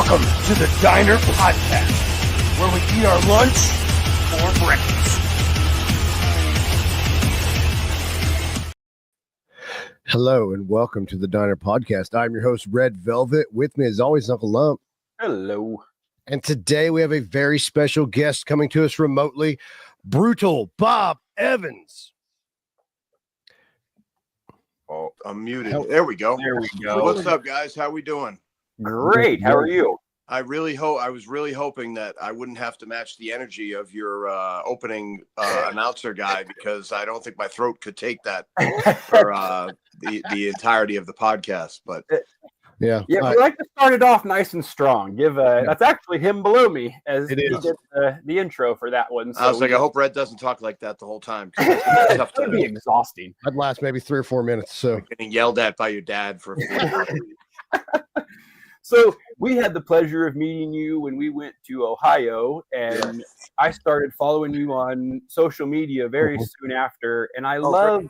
Welcome to the Diner Podcast, where we eat our lunch for breakfast. Hello and welcome to the Diner Podcast. I'm your host, Red Velvet. With me, as always, Uncle Lump. Hello. And today we have a very special guest coming to us remotely, Brutal Bob Evans. Oh, I'm muted. There we go. There we go. What's up, guys? How we doing? Great. How are you? I was really hoping that I wouldn't have to match the energy of your opening announcer guy, because I don't think my throat could take that for the entirety of the podcast. But yeah, we like to start it off nice and strong. That's actually him below me as he did the intro for that one. So I was like, I hope Red doesn't talk like that the whole time. It's going to be exhausting. I'd last maybe 3 or 4 minutes. So getting yelled at by your dad for. So we had the pleasure of meeting you when we went to Ohio, and I started following you on social media very soon after. And I love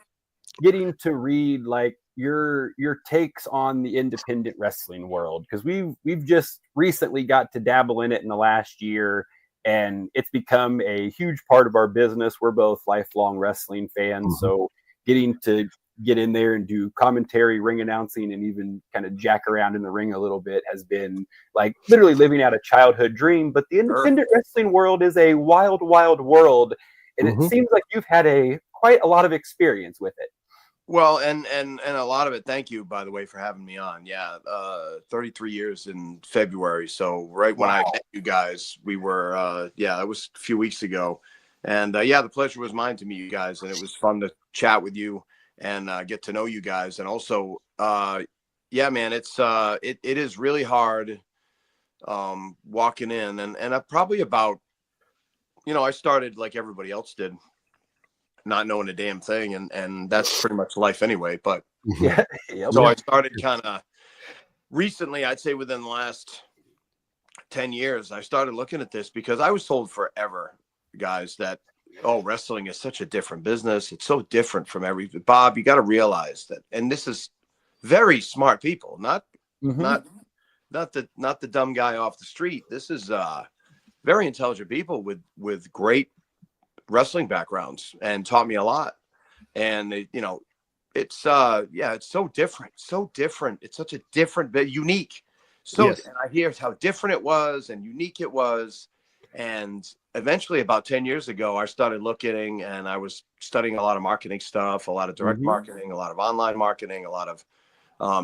getting to read like your takes on the independent wrestling world, because we've just recently got to dabble in it in the last year, and it's become a huge part of our business. We're both lifelong wrestling fans, so getting to get in there and do commentary, ring announcing, and even kind of jack around in the ring a little bit has been like literally living out a childhood dream. But the independent wrestling world is a wild, wild world, and it seems like you've had quite a lot of experience with it. Well, and a lot of it. Thank you, by the way, for having me on. Yeah, 33 years in February. So when I met you guys, we were that was a few weeks ago, and the pleasure was mine to meet you guys, and it was fun to chat with you and get to know you guys. And also, man, it is really hard walking in, and probably about, I started like everybody else did, not knowing a damn thing, and that's pretty much life anyway. But so I started kind of recently, I'd say within the last 10 years, I started looking at this, because I was told forever, guys, that wrestling is such a different business. It's so different from Bob, you got to realize that. And this is very smart people, not the dumb guy off the street. This is very intelligent people with great wrestling backgrounds, and taught me a lot. And it's so different. It's such a different, but unique. And I hear how different it was and unique it was. And eventually, about 10 years ago, I started looking, and I was studying a lot of marketing stuff, a lot of direct marketing, a lot of online marketing, a lot of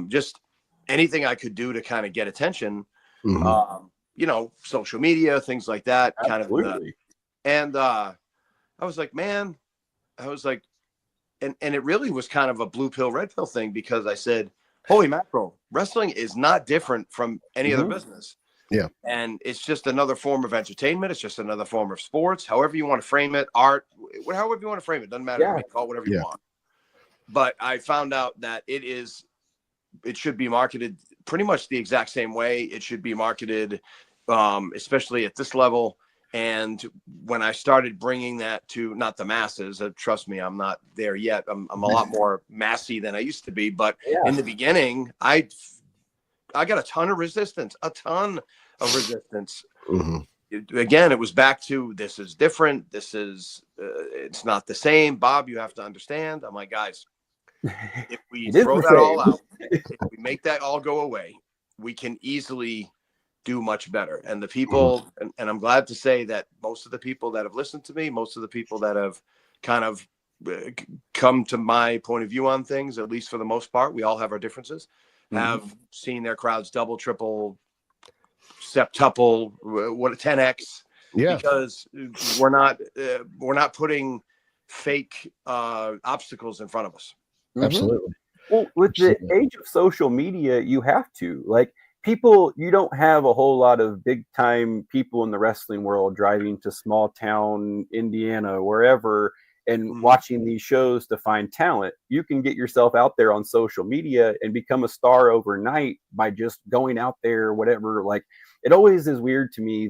just anything I could do to kind of get attention, social media, things like that. Absolutely. And I was like, and it really was kind of a blue pill, red pill thing, because I said, holy mackerel, wrestling is not different from any other business. Yeah. And it's just another form of entertainment. It's just another form of sports, however you want to frame it, art, however you want to frame it. Doesn't matter. Call it whatever you want. But I found out that it should be marketed pretty much the exact same way. It should be marketed, especially at this level. And when I started bringing that to not the masses, trust me, I'm not there yet. I'm a lot more massy than I used to be. But in the beginning, I got a ton of resistance. Again, it was back to, this is different. This is, it's not the same. Bob, you have to understand. I'm like, guys, if we throw that all out, if we make that all go away, we can easily do much better. And the people, and I'm glad to say that most of the people that have listened to me, most of the people that have kind of come to my point of view on things, at least for the most part, we all have our differences, have seen their crowds double, triple, septuple, 10x, because we're not putting fake obstacles in front of us. Absolutely. Well, with the age of social media, you have to, like, you don't have a whole lot of big time people in the wrestling world driving to small town Indiana, wherever, and watching these shows to find talent. You can get yourself out there on social media and become a star overnight by just going out there, whatever. Like, it always is weird to me,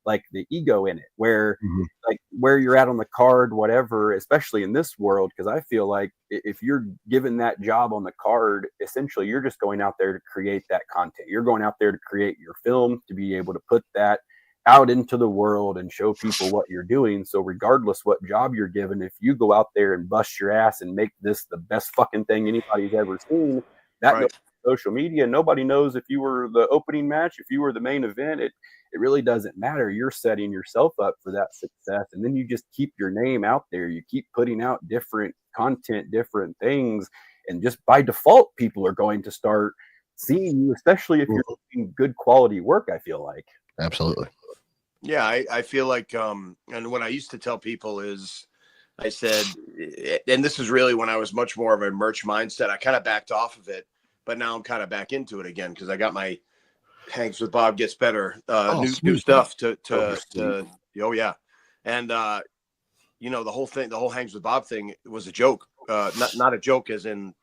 like the ego in it, where Mhm. like where you're at on the card, whatever, especially in this world. Because I feel like if you're given that job on the card, essentially you're just going out there to create that content. You're going out there to create your film, to be able to put that out into the world and show people what you're doing. So regardless what job you're given, if you go out there and bust your ass and make this the best fucking thing anybody's ever seen, that goes Right. on social media. Nobody knows if you were the opening match, if you were the main event. It really doesn't matter. You're setting yourself up for that success, and then you just keep your name out there. You keep putting out different content, different things, and just by default, people are going to start seeing you, especially if you're doing good quality work. I feel like. Absolutely. Yeah, I feel like, and what I used to tell people is, I said, and this is really when I was much more of a merch mindset. I kind of backed off of it, but now I'm kind of back into it again because I got my Hanks with Bob Gets Better new stuff to oh yeah, and the whole thing, the whole Hanks with Bob thing was a joke, not a joke as in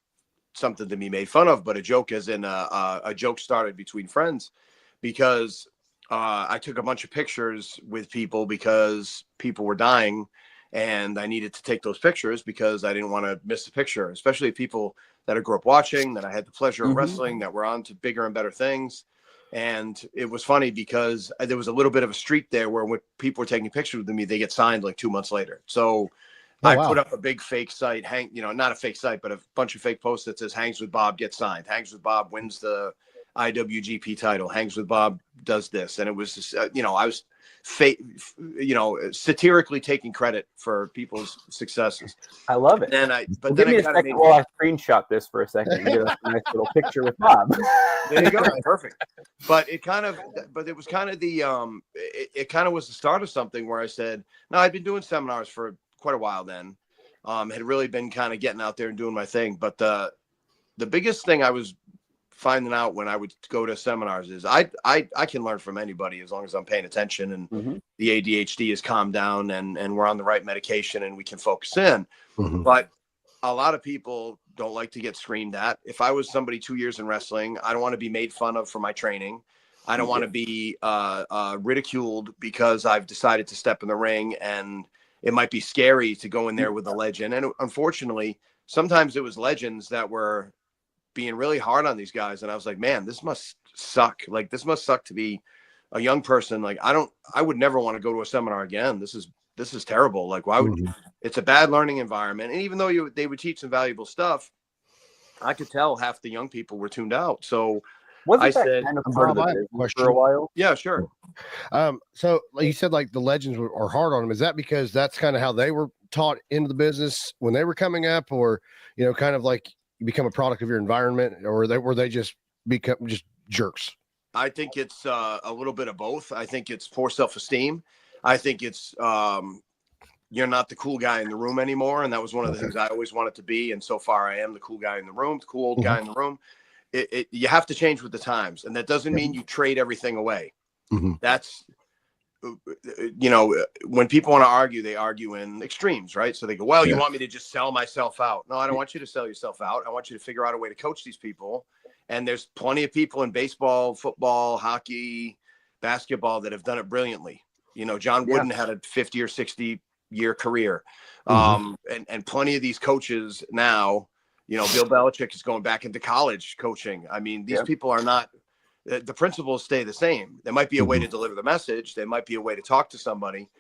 something to be made fun of, but a joke as in a joke started between friends because. I took a bunch of pictures with people because people were dying and I needed to take those pictures because I didn't want to miss a picture, especially people that I grew up watching, that I had the pleasure of wrestling, that were on to bigger and better things. And it was funny because there was a little bit of a streak there where when people were taking pictures with me, they get signed like 2 months later. So I put up a big fake site, not a fake site, but a bunch of fake posts that says Hangs with Bob gets signed. Hangs with Bob wins the IWGP title. Hangs with Bob does this. And it was just, I was satirically taking credit for people's successes. I love it. And give me a second while I screenshot this for a second and get us a nice little picture with Bob. There you go. Perfect. But it was kind of it kind of was the start of something where I said, no, I'd been doing seminars for quite a while then. Had really been kind of getting out there and doing my thing. But the biggest thing I was finding out when I would go to seminars is I can learn from anybody as long as I'm paying attention and the ADHD is calmed down and we're on the right medication and we can focus in. But a lot of people don't like to get screamed at. If I was somebody 2 years in wrestling, I don't want to be made fun of for my training. I don't want to be ridiculed because I've decided to step in the ring, and it might be scary to go in there with a legend. And unfortunately, sometimes it was legends that were being really hard on these guys. And I was like, man, this must suck. Like, this must suck to be a young person. Like, I would never want to go to a seminar again. This is terrible. Like, why would it's a bad learning environment. And even though they would teach some valuable stuff, I could tell half the young people were tuned out. So I said, kind of part of the business for a while? Yeah, sure. So like you said, like the legends are hard on them. Is that because that's kind of how they were taught into the business when they were coming up, or, kind of like you become a product of your environment, or were they just become just jerks? I think it's a little bit of both. I think it's poor self-esteem. I think it's you're not the cool guy in the room anymore. And that was one of the things I always wanted to be. And so far I am the cool guy in the room, the cool old guy in the room. You have to change with the times. And that doesn't mean you trade everything away. That's, when people want to argue, they argue in extremes, right? So they go, well, you want me to just sell myself out? No, I don't want you to sell yourself out. I want you to figure out a way to coach these people. And there's plenty of people in baseball, football, hockey, basketball that have done it brilliantly. John Wooden had a 50 or 60 year career. And plenty of these coaches now, Bill Belichick is going back into college coaching. I mean, these people are not, the principles stay the same. There might be a way to deliver the message. There might be a way to talk to somebody.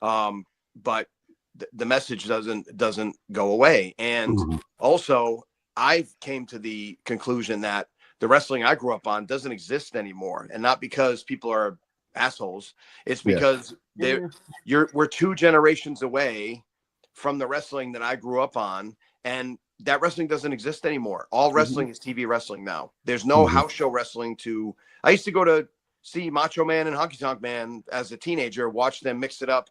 But the message doesn't go away. And also I came to the conclusion that the wrestling I grew up on doesn't exist anymore. And not because people are assholes. It's because we're 2 generations away from the wrestling that I grew up on, and that wrestling doesn't exist anymore. All wrestling is TV wrestling now. There's no house show wrestling. I used to go to see Macho Man and Honky Tonk Man as a teenager, watch them mix it up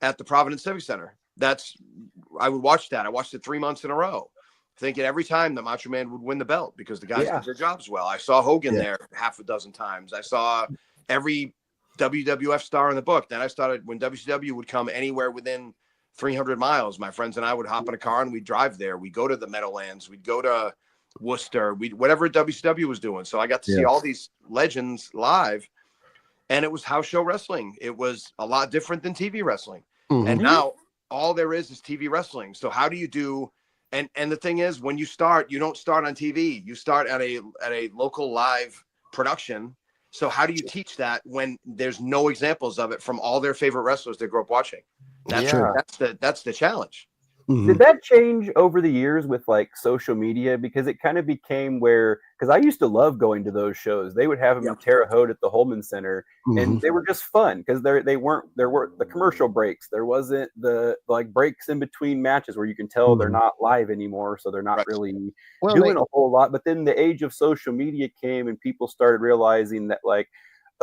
at the Providence Civic Center. I would watch that. I watched it 3 months in a row, thinking every time that Macho Man would win the belt because the guys did their jobs well. I saw Hogan there half a dozen times. I saw every WWF star in the book. Then I started, when WCW would come anywhere within 300 miles, my friends and I would hop in a car and we'd drive there. We'd go to the Meadowlands. We'd go to Worcester. Whatever WCW was doing. So I got to see all these legends live. and it was house show wrestling. It was a lot different than TV wrestling. Mhm. And now all there is TV wrestling. So how do you do? And the thing is, when you start, you don't start on TV. You start at a local live production. So how do you teach that when there's no examples of it from all their favorite wrestlers they grew up watching? That's the challenge. Did that change over the years with like social media? Because it kind of became because I used to love going to those shows. They would have them in Terre Haute at the Holman Center, and they were just fun because there weren't the commercial breaks. There wasn't the like breaks in between matches where you can tell they're not live anymore, so they're not really doing a whole lot. But then the age of social media came, and people started realizing that like,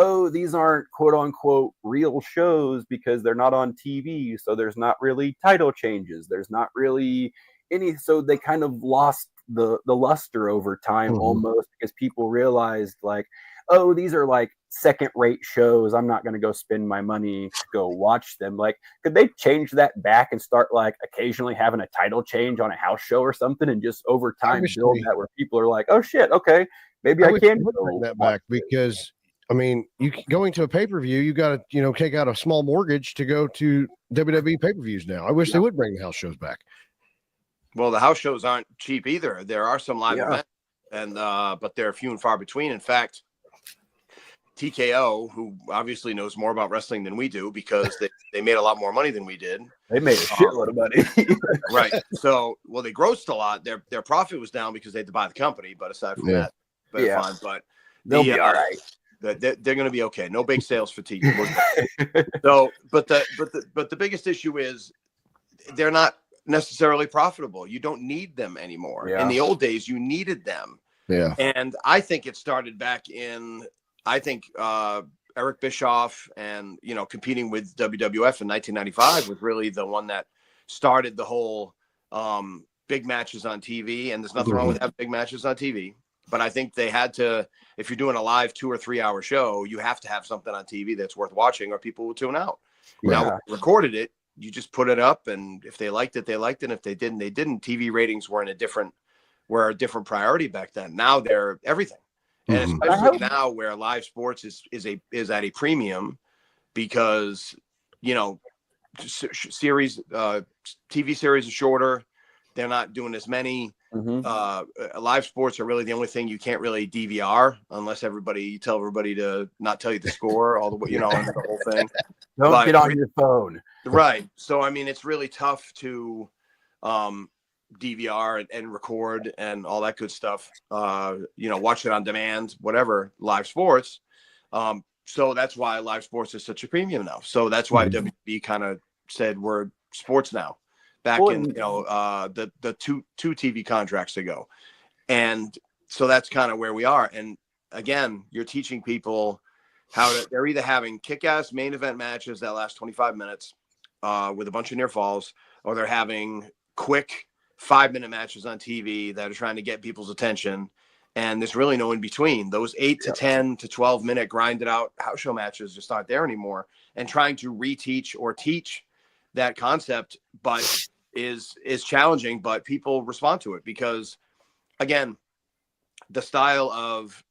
oh, these aren't quote unquote real shows because they're not on TV. So there's not really title changes. There's not really any. So they kind of lost the luster over time almost because people realized like, oh, these are like second rate shows. I'm not going to go spend my money to go watch them. Like, could they change that back and start like occasionally having a title change on a house show or something and just over time build that where people are like, oh shit, okay, maybe I can bring that back because I mean, going to a pay-per-view, you got to, take out a small mortgage to go to WWE pay-per-views now. I wish they would bring the house shows back. Well, the house shows aren't cheap either. There are some live events, and but they're few and far between. In fact, TKO, who obviously knows more about wrestling than we do because they made a lot more money than we did. They made a shitload of money. Right. So, well, they grossed a lot. Their profit was down because they had to buy the company. But aside from that, fine. But they'll be all right. They're going to be okay. No big sales fatigue. So, but the biggest issue is they're not necessarily profitable. You don't need them anymore. In the old days, you needed them. Yeah. And I think it started back in, Eric Bischoff and, competing with WWF in 1995 was really the one that started the whole big matches on TV. And there's nothing wrong with having big matches on TV. But I think they had to, if you're doing a live 2 or 3 hour show, you have to have something on TV that's worth watching or people will tune out. Now, when you recorded it, you just put it up. And if they liked it, they liked it. And if they didn't, they didn't. TV ratings were a different priority back then. Now they're everything. And especially now where live sports is at a premium because, series, TV series are shorter. They're not doing as many. Live sports are really the only thing you can't really DVR unless you tell everybody to not tell you the score all the way, the whole thing. Don't get on your phone. Right. So, I mean, it's really tough to DVR and record and all that good stuff. Watch it on demand, whatever, live sports. So that's why live sports is such a premium now. So that's why WWE kind of said we're sports now. Back in the two TV contracts ago, and so that's kind of where we are. And again, you're teaching people they're either having kick-ass main event matches that last 25 minutes with a bunch of near falls, or they're having quick 5-minute matches on TV that are trying to get people's attention. And there's really no in between. Those 8 to 10 to 12 minute grinded out house show matches just aren't there anymore. And trying to reteach or teach that concept, but is challenging, but people respond to it because, again, the style of,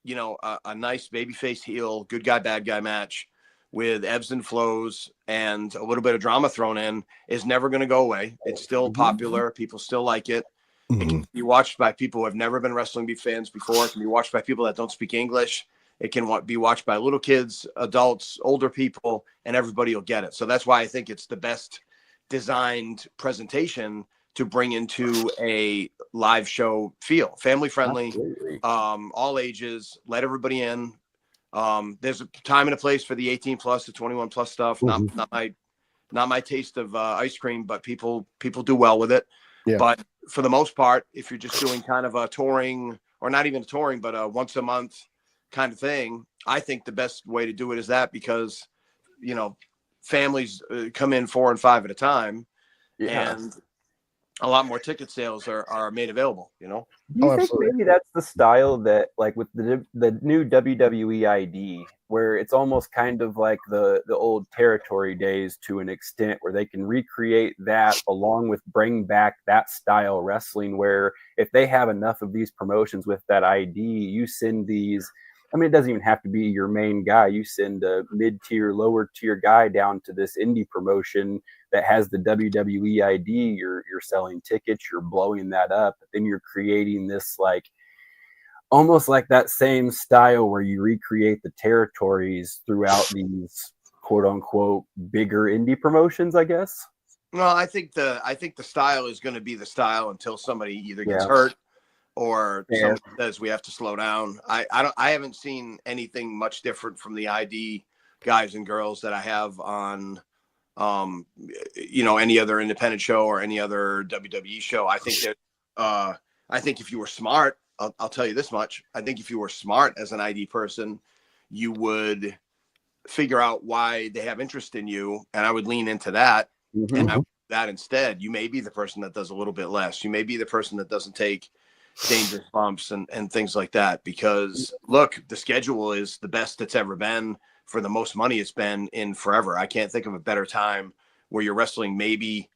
a nice babyface heel, good guy, bad guy match with ebbs and flows and a little bit of drama thrown in is never going to go away. It's still popular. People still like it. It can be watched by people who have never been wrestling fans before. It can be watched by people that don't speak English. It can be watched by little kids, adults, older people, and everybody will get it. So that's why I think it's the best designed presentation to bring into a live show feel. Family friendly, all ages, let everybody in. There's a time and a place for the 18 plus to 21 plus stuff. Not my taste of ice cream, but people do well with it. Yeah. But for the most part, if you're just doing kind of a touring, or not even a touring, but a once a month kind of thing, I think the best way to do it is that, because families come in 4 and 5 at a time, and a lot more ticket sales are made available. Do you think maybe that's the style that, like with the new WWE ID, where it's almost kind of like the old territory days to an extent, where they can recreate that along with bring back that style wrestling, where if they have enough of these promotions with that ID, you send these I mean, it doesn't even have to be your main guy. You send a mid-tier, lower-tier guy down to this indie promotion that has the WWE ID. You're selling tickets. You're blowing that up. But then you're creating this like almost like that same style where you recreate the territories throughout these quote unquote bigger indie promotions, I guess. Well, I think the style is going to be the style until somebody either gets hurt or somebody says we have to slow down. I haven't seen anything much different from the ID guys and girls that I have on any other independent show or any other WWE show. I think that I think if you were smart, I'll tell you this much. I think if you were smart as an ID person, you would figure out why they have interest in you, and I would lean into that. Mm-hmm. And I would do that instead. You may be the person that does a little bit less. You may be the person that doesn't take dangerous bumps and things like that, because look, the schedule is the best it's ever been for the most money it's been in forever. I can't think of a better time where you're wrestling maybe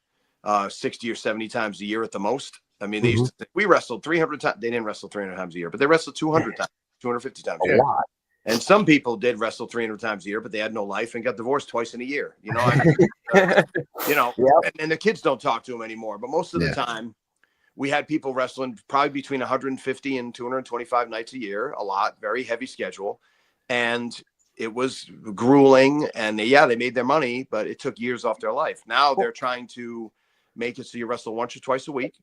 60 or 70 times a year at the most. I mean, they used to we wrestled 300 times. They didn't wrestle 300 times a year, but they wrestled 200 times, 250 times a year. lot. And some people did wrestle 300 times a year, but they had no life and got divorced twice in a year. You know, and the kids don't talk to them anymore. But most of the time, we had people wrestling probably between 150 and 225 nights a year, a lot, very heavy schedule. And it was grueling. And they made their money, but it took years off their life. Now they're trying to make it so you wrestle once or twice a week.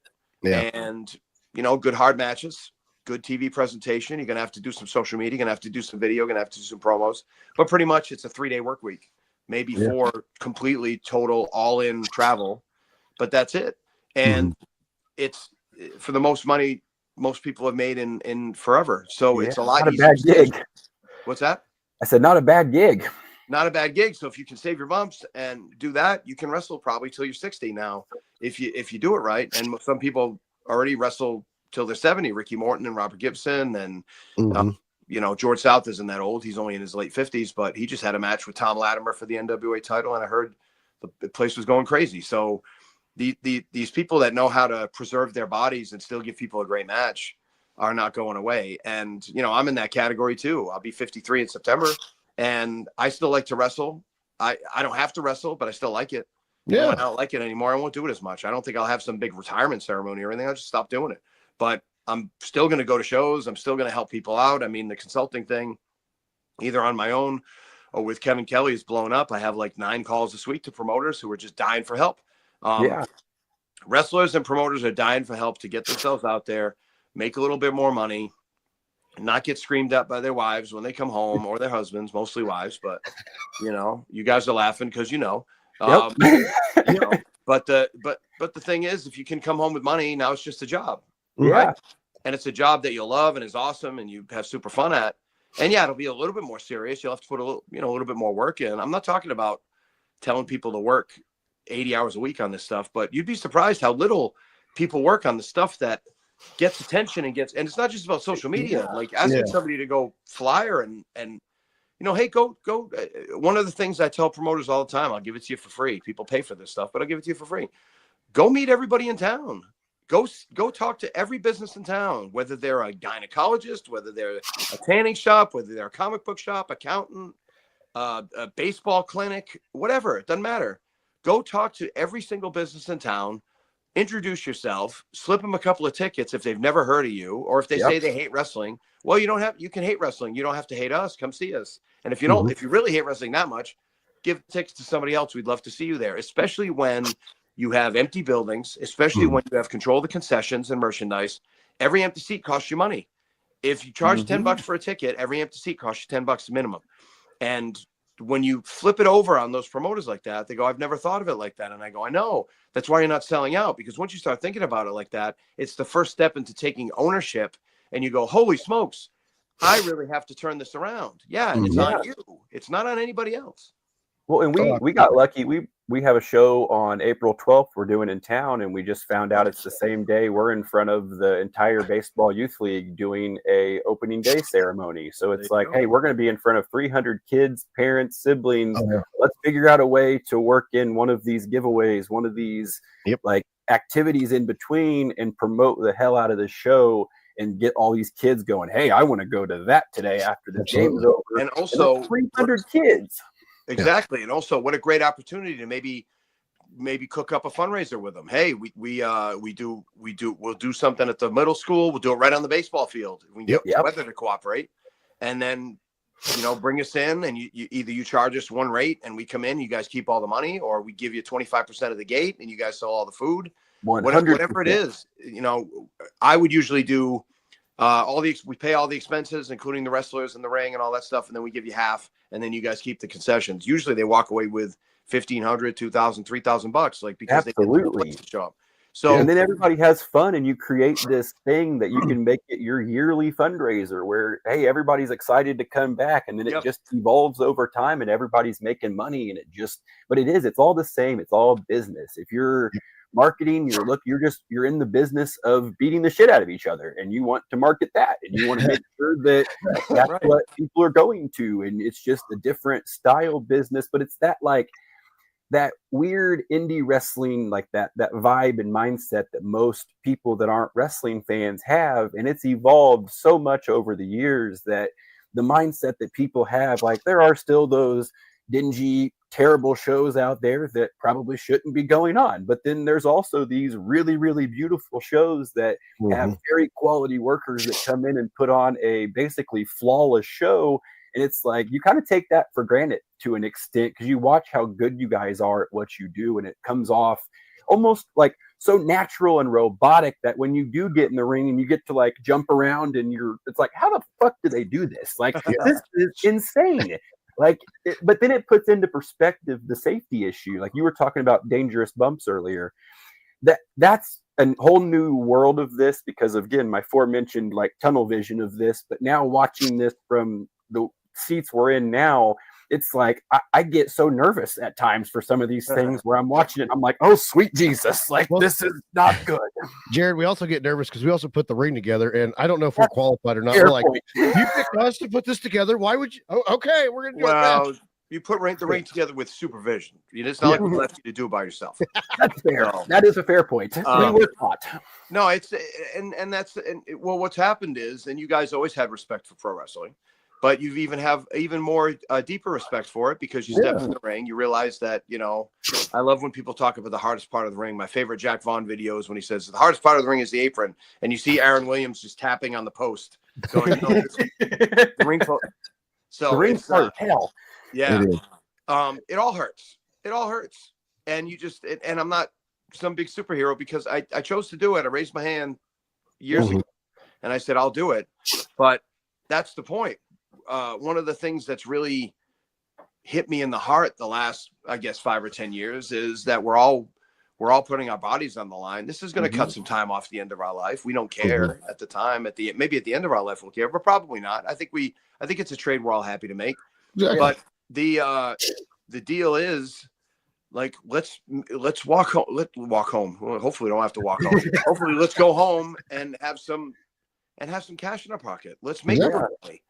Yeah. And, good hard matches. Good TV presentation. You're going to have to do some social media. You're going to have to do some video. You're going to have to do some promos. But pretty much it's a 3-day work week, maybe 4 completely total all-in travel. But that's it. And it's for the most money most people have made in forever. So it's a lot easier. Not a bad gig. What's that? I said, not a bad gig. Not a bad gig. So if you can save your bumps and do that, you can wrestle probably till you're 60 now, if you do it right. And some people already wrestle till they're 70, Ricky Morton and Robert Gibson. And, George South isn't that old. He's only in his late 50s, but he just had a match with Tom Latimer for the NWA title. And I heard the place was going crazy. So these people that know how to preserve their bodies and still give people a great match are not going away. And, I'm in that category too. I'll be 53 in September and I still like to wrestle. I don't have to wrestle, but I still like it. Yeah. When I don't like it anymore, I won't do it as much. I don't think I'll have some big retirement ceremony or anything. I'll just stop doing it. But I'm still going to go to shows. I'm still going to help people out. I mean, the consulting thing, either on my own or with Kevin Kelly, is blown up. I have like 9 calls this week to promoters who are just dying for help. Wrestlers and promoters are dying for help to get themselves out there, make a little bit more money, not get screamed at by their wives when they come home, or their husbands, mostly wives. But, you guys are laughing because But the thing is, if you can come home with money, now it's just a job. Right? And it's a job that you'll love and is awesome and you have super fun at. And it'll be a little bit more serious. You'll have to put a little bit more work in. I'm not talking about telling people to work 80 hours a week on this stuff, but you'd be surprised how little people work on the stuff that gets attention and it's not just about social media. Like asking somebody to go flyer and hey, go. One of the things I tell promoters all the time, I'll give it to you for free. People pay for this stuff, but I'll give it to you for free. Go meet everybody in town. Go talk to every business in town, whether they're a gynecologist, whether they're a tanning shop, whether they're a comic book shop, accountant, a baseball clinic, whatever. It doesn't matter. Go talk to every single business in town, introduce yourself, slip them a couple of tickets if they've never heard of you, or if they say they hate wrestling. Well, you can hate wrestling. You don't have to hate us. Come see us. And if you don't, if you really hate wrestling that much, give tickets to somebody else. We'd love to see you there, especially when you have empty buildings, especially when you have control of the concessions and merchandise. Every empty seat costs you money. If you charge $10 for a ticket, every empty seat costs you $10 minimum. And when you flip it over on those promoters like that, they go, I've never thought of it like that. And I go, I know. That's why you're not selling out, because once you start thinking about it like that, it's the first step into taking ownership. And you go, holy smokes, I really have to turn this around. Yeah, it's on you. It's not on anybody else. Well, and we got lucky. We have a show on April 12th we're doing in town, and we just found out it's the same day we're in front of the entire baseball youth league doing a opening day ceremony. So it's like, hey, we're going to be in front of 300 kids, parents, siblings. Let's figure out a way to work in one of these giveaways, one of these like activities in between, and promote the hell out of the show. and get all these kids going, hey, I want to go to that today after the game's over. And also 300 kids. Exactly. And also what a great opportunity to maybe cook up a fundraiser with them. Hey, we'll do something at the middle school. We'll do it right on the baseball field. We can get the weather to cooperate, and then, bring us in, and you either you charge us one rate and we come in, you guys keep all the money, or we give you 25% of the gate and you guys sell all the food, 100%. whatever it is. I would usually do we pay all the expenses, including the wrestlers and the ring and all that stuff. And then we give you half, and then you guys keep the concessions. Usually they walk away with $1,500, $2,000, $3,000, like, because Absolutely. they show up. So, and then everybody has fun, and you create this thing that you can make it your yearly fundraiser where, hey, everybody's excited to come back, and then it just evolves over time, and everybody's making money, and it's all the same. It's all business. If you're marketing, you're in the business of beating the shit out of each other, and you want to market that, and you want to make sure that that's right. What people are going to, and it's just a different style business, but it's that weird indie wrestling, like that vibe and mindset that most people that aren't wrestling fans have. And it's evolved so much over the years that the mindset that people have, like, there are still those dingy, terrible shows out there that probably shouldn't be going on. But then there's also these really, really beautiful shows that have very quality workers that come in and put on a basically flawless show. And it's like, you kind of take that for granted to an extent, because you watch how good you guys are at what you do, and it comes off almost like so natural and robotic that when you do get in the ring and you get to like jump around and it's like, how the fuck do they do this? Like, this is insane. Like, but then it puts into perspective the safety issue. Like you were talking about dangerous bumps earlier. That's a whole new world of this, because of, again, my aforementioned like tunnel vision of this. But now watching this from the seats we're in now, it's like I get so nervous at times for some of these things where I'm watching it. I'm like, oh, sweet Jesus, like, this is not good. Jared, we also get nervous because we also put the ring together, and I don't know if we're qualified or not. We're like, you picked us to put this together. Why would you? Oh, okay, we're gonna do it. You put the ring together with supervision. It's not like we left you to do it by yourself. That's fair. That is a fair point. We were taught. No, well, what's happened is, and you guys always had respect for pro wrestling, but you've even more deeper respect for it, because you step in the ring. You realize that, I love when people talk about the hardest part of the ring. My favorite Jack Vaughn video is when he says the hardest part of the ring is the apron, and you see Aaron Williams just tapping on the post, going, the ring. So the ring's hard hell. Yeah. It all hurts. It all hurts. And and I'm not some big superhero, because I chose to do it. I raised my hand years ago, and I said, I'll do it. But that's the point. One of the things that's really hit me in the heart the last, I guess, 5 or 10 years is that we're all putting our bodies on the line. This is going to cut some time off the end of our life. We don't care at the time. Maybe at the end of our life we'll care, but probably not. I think it's a trade we're all happy to make. Exactly. But the deal is, like, let's walk home. Let's walk home. Well, hopefully we don't have to walk home. Hopefully let's go home and have some cash in our pocket. Let's make it money.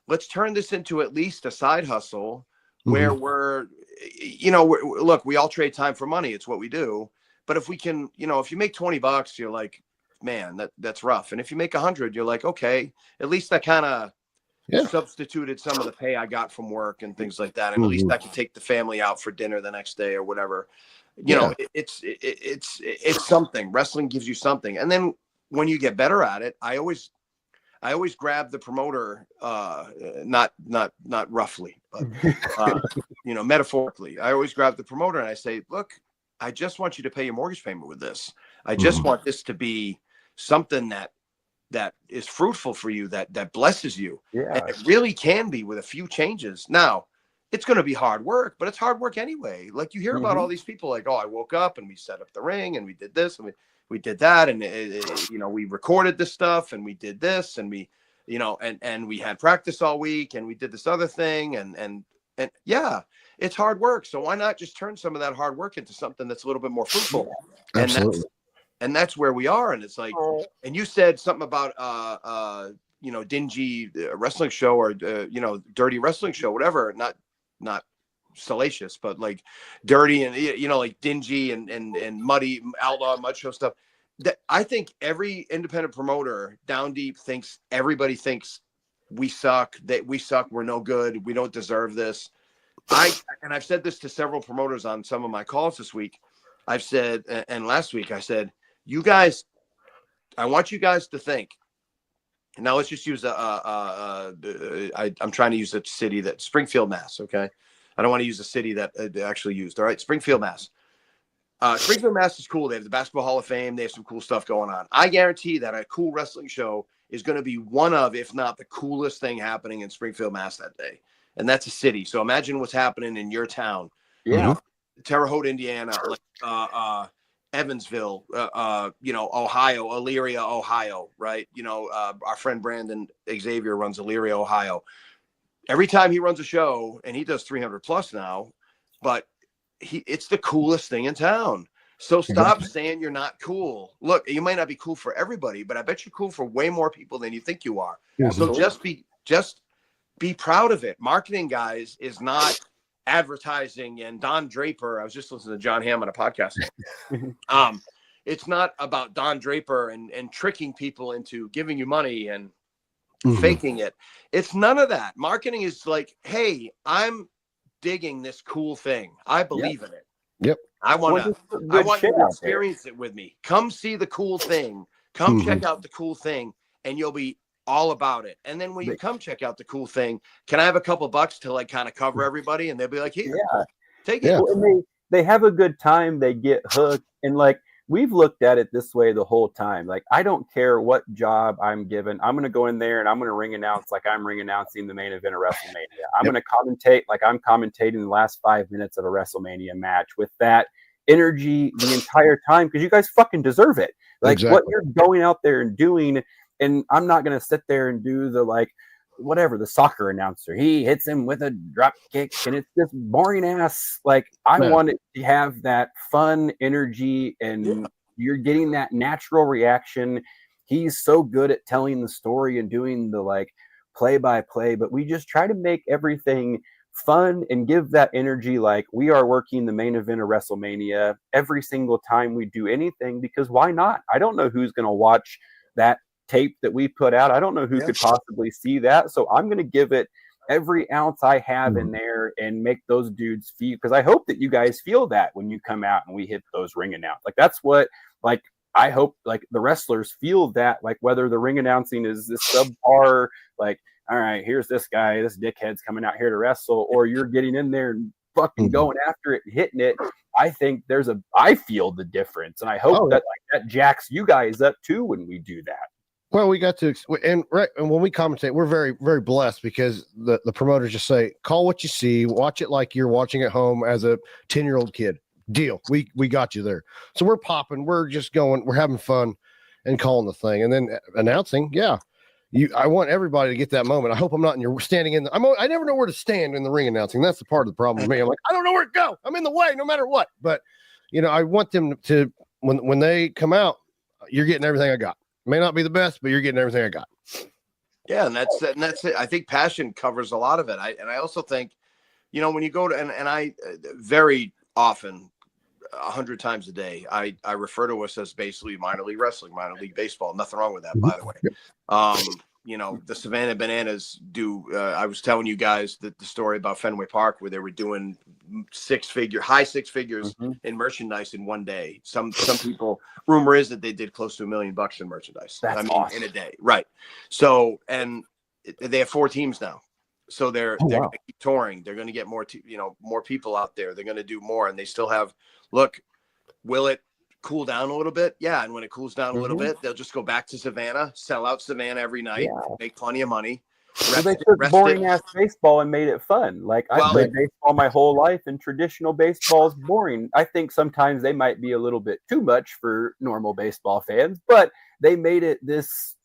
Let's turn this into at least a side hustle where look, we all trade time for money. It's what we do. But if we can, if you make $20, you're like, man, that's rough. And if you make 100, you're like, okay, at least I kind of substituted some of the pay I got from work and things like that. And at least I can take the family out for dinner the next day or whatever. It's something. Wrestling gives you something. And then when you get better at it, I always grab the promoter, not roughly, but metaphorically. I always grab the promoter and I say, look, I just want you to pay your mortgage payment with this. I just want this to be something that is fruitful for you, that blesses you. Yeah. And it really can be with a few changes. Now, it's going to be hard work, but it's hard work anyway. Like, you hear about all these people like, oh, I woke up and we set up the ring and we did this and we did that. And, we recorded this stuff and we did this and we, and we had practice all week and we did this other thing. And yeah, it's hard work. So why not just turn some of that hard work into something that's a little bit more fruitful? And that's where we are. And it's like, and you said something about, dingy wrestling show or, dirty wrestling show, whatever, not salacious, but like dirty and, like dingy and muddy outlaw mud show stuff. I think every independent promoter down deep thinks everybody thinks we suck, that we suck, we're no good, we don't deserve this. And I've said this to several promoters on some of my calls this week. I've said, and last week I said, you guys, I want you guys to think. Now let's just use I'm trying to use a city that Springfield, Mass. Okay, I don't want to use a city that they actually used. All right, Springfield, Mass. Springfield, Mass is cool. They have the Basketball Hall of Fame. They have some cool stuff going on. I guarantee that a cool wrestling show is going to be one of, if not the coolest thing happening in Springfield, Mass that day. And that's a city. So imagine what's happening in your town. Yeah. Terre Haute, Indiana, like Evansville, Ohio, Elyria, Ohio, right? Our friend Brandon Xavier runs Elyria, Ohio. Every time he runs a show, and he does 300 plus now, but it's the coolest thing in town. So stop saying you're not cool. Look, you might not be cool for everybody, but I bet you're cool for way more people than you think you are. Yeah, so just be proud of it. Marketing, guys, is not advertising. And Don Draper, I was just listening to John Hamm on a podcast. It's not about Don Draper and tricking people into giving you money and faking it. It's none of that. Marketing is like, hey, I'm digging this cool thing. I believe in it. Yep. I want you to experience it with me. Come see the cool thing. Come check out the cool thing, and you'll be all about it. And then when you come check out the cool thing, can I have a couple bucks to like kind of cover everybody? And they'll be like, here, take it. Well, they have a good time. They get hooked. And like, we've looked at it this way the whole time. Like, I don't care what job I'm given. I'm going to go in there and I'm going to ring announce like I'm ring announcing the main event of WrestleMania. I'm going to commentate like I'm commentating the last 5 minutes of a WrestleMania match with that energy the entire time, because you guys fucking deserve it. Like what you're going out there and doing. And I'm not going to sit there and do the like, whatever, the soccer announcer. He hits him with a drop kick and it's just boring ass. Like I want it to have that fun energy and you're getting that natural reaction. He's so good at telling the story and doing the like play by play, but we just try to make everything fun and give that energy. Like we are working the main event of WrestleMania every single time we do anything, because why not? I don't know who's going to watch that tape that we put out. I don't know who could possibly see that. So I'm going to give it every ounce I have in there and make those dudes feel, because I hope that you guys feel that when you come out and we hit those ring announce. Like that's what, like, I hope like the wrestlers feel that, like whether the ring announcing is this subpar, like, all right, here's this guy, this dickhead's coming out here to wrestle, or you're getting in there and fucking going after it, hitting it. I think I feel the difference. And I hope that like that jacks you guys up too when we do that. Well, we got to, and when we commentate, we're very, very blessed because the promoters just say, call what you see, watch it like you're watching at home as a 10-year-old kid. Deal. We got you there. So we're popping, we're just going, we're having fun and calling the thing. And then announcing, I want everybody to get that moment. I hope I'm not standing in I never know where to stand in the ring announcing. That's the part of the problem with me. I'm like, I don't know where to go. I'm in the way no matter what. But, I want them to, when they come out, you're getting everything I got. May not be the best, but you're getting everything I got. Yeah, and that's it. I think passion covers a lot of it. I also think, when you go to and I very often, 100 times a day, I refer to us as basically minor league wrestling, minor league baseball. Nothing wrong with that, by the way. The Savannah Bananas do. I was telling you guys the story about Fenway Park where they were doing high six figures in merchandise in one day. Some people, rumor is that they did close to $1 million in merchandise. Awesome. In a day, right? So, and they have 4 teams now. So they're going to keep touring. They're going to get more people out there. They're going to do more, and they still have. Look, will it cool down a little bit? Yeah, and when it cools down a little bit, they'll just go back to Savannah, sell out Savannah every night, make plenty of money. They took boring ass baseball and made it fun. Like I played baseball my whole life, and traditional baseball is boring. I think sometimes they might be a little bit too much for normal baseball fans, but they made it this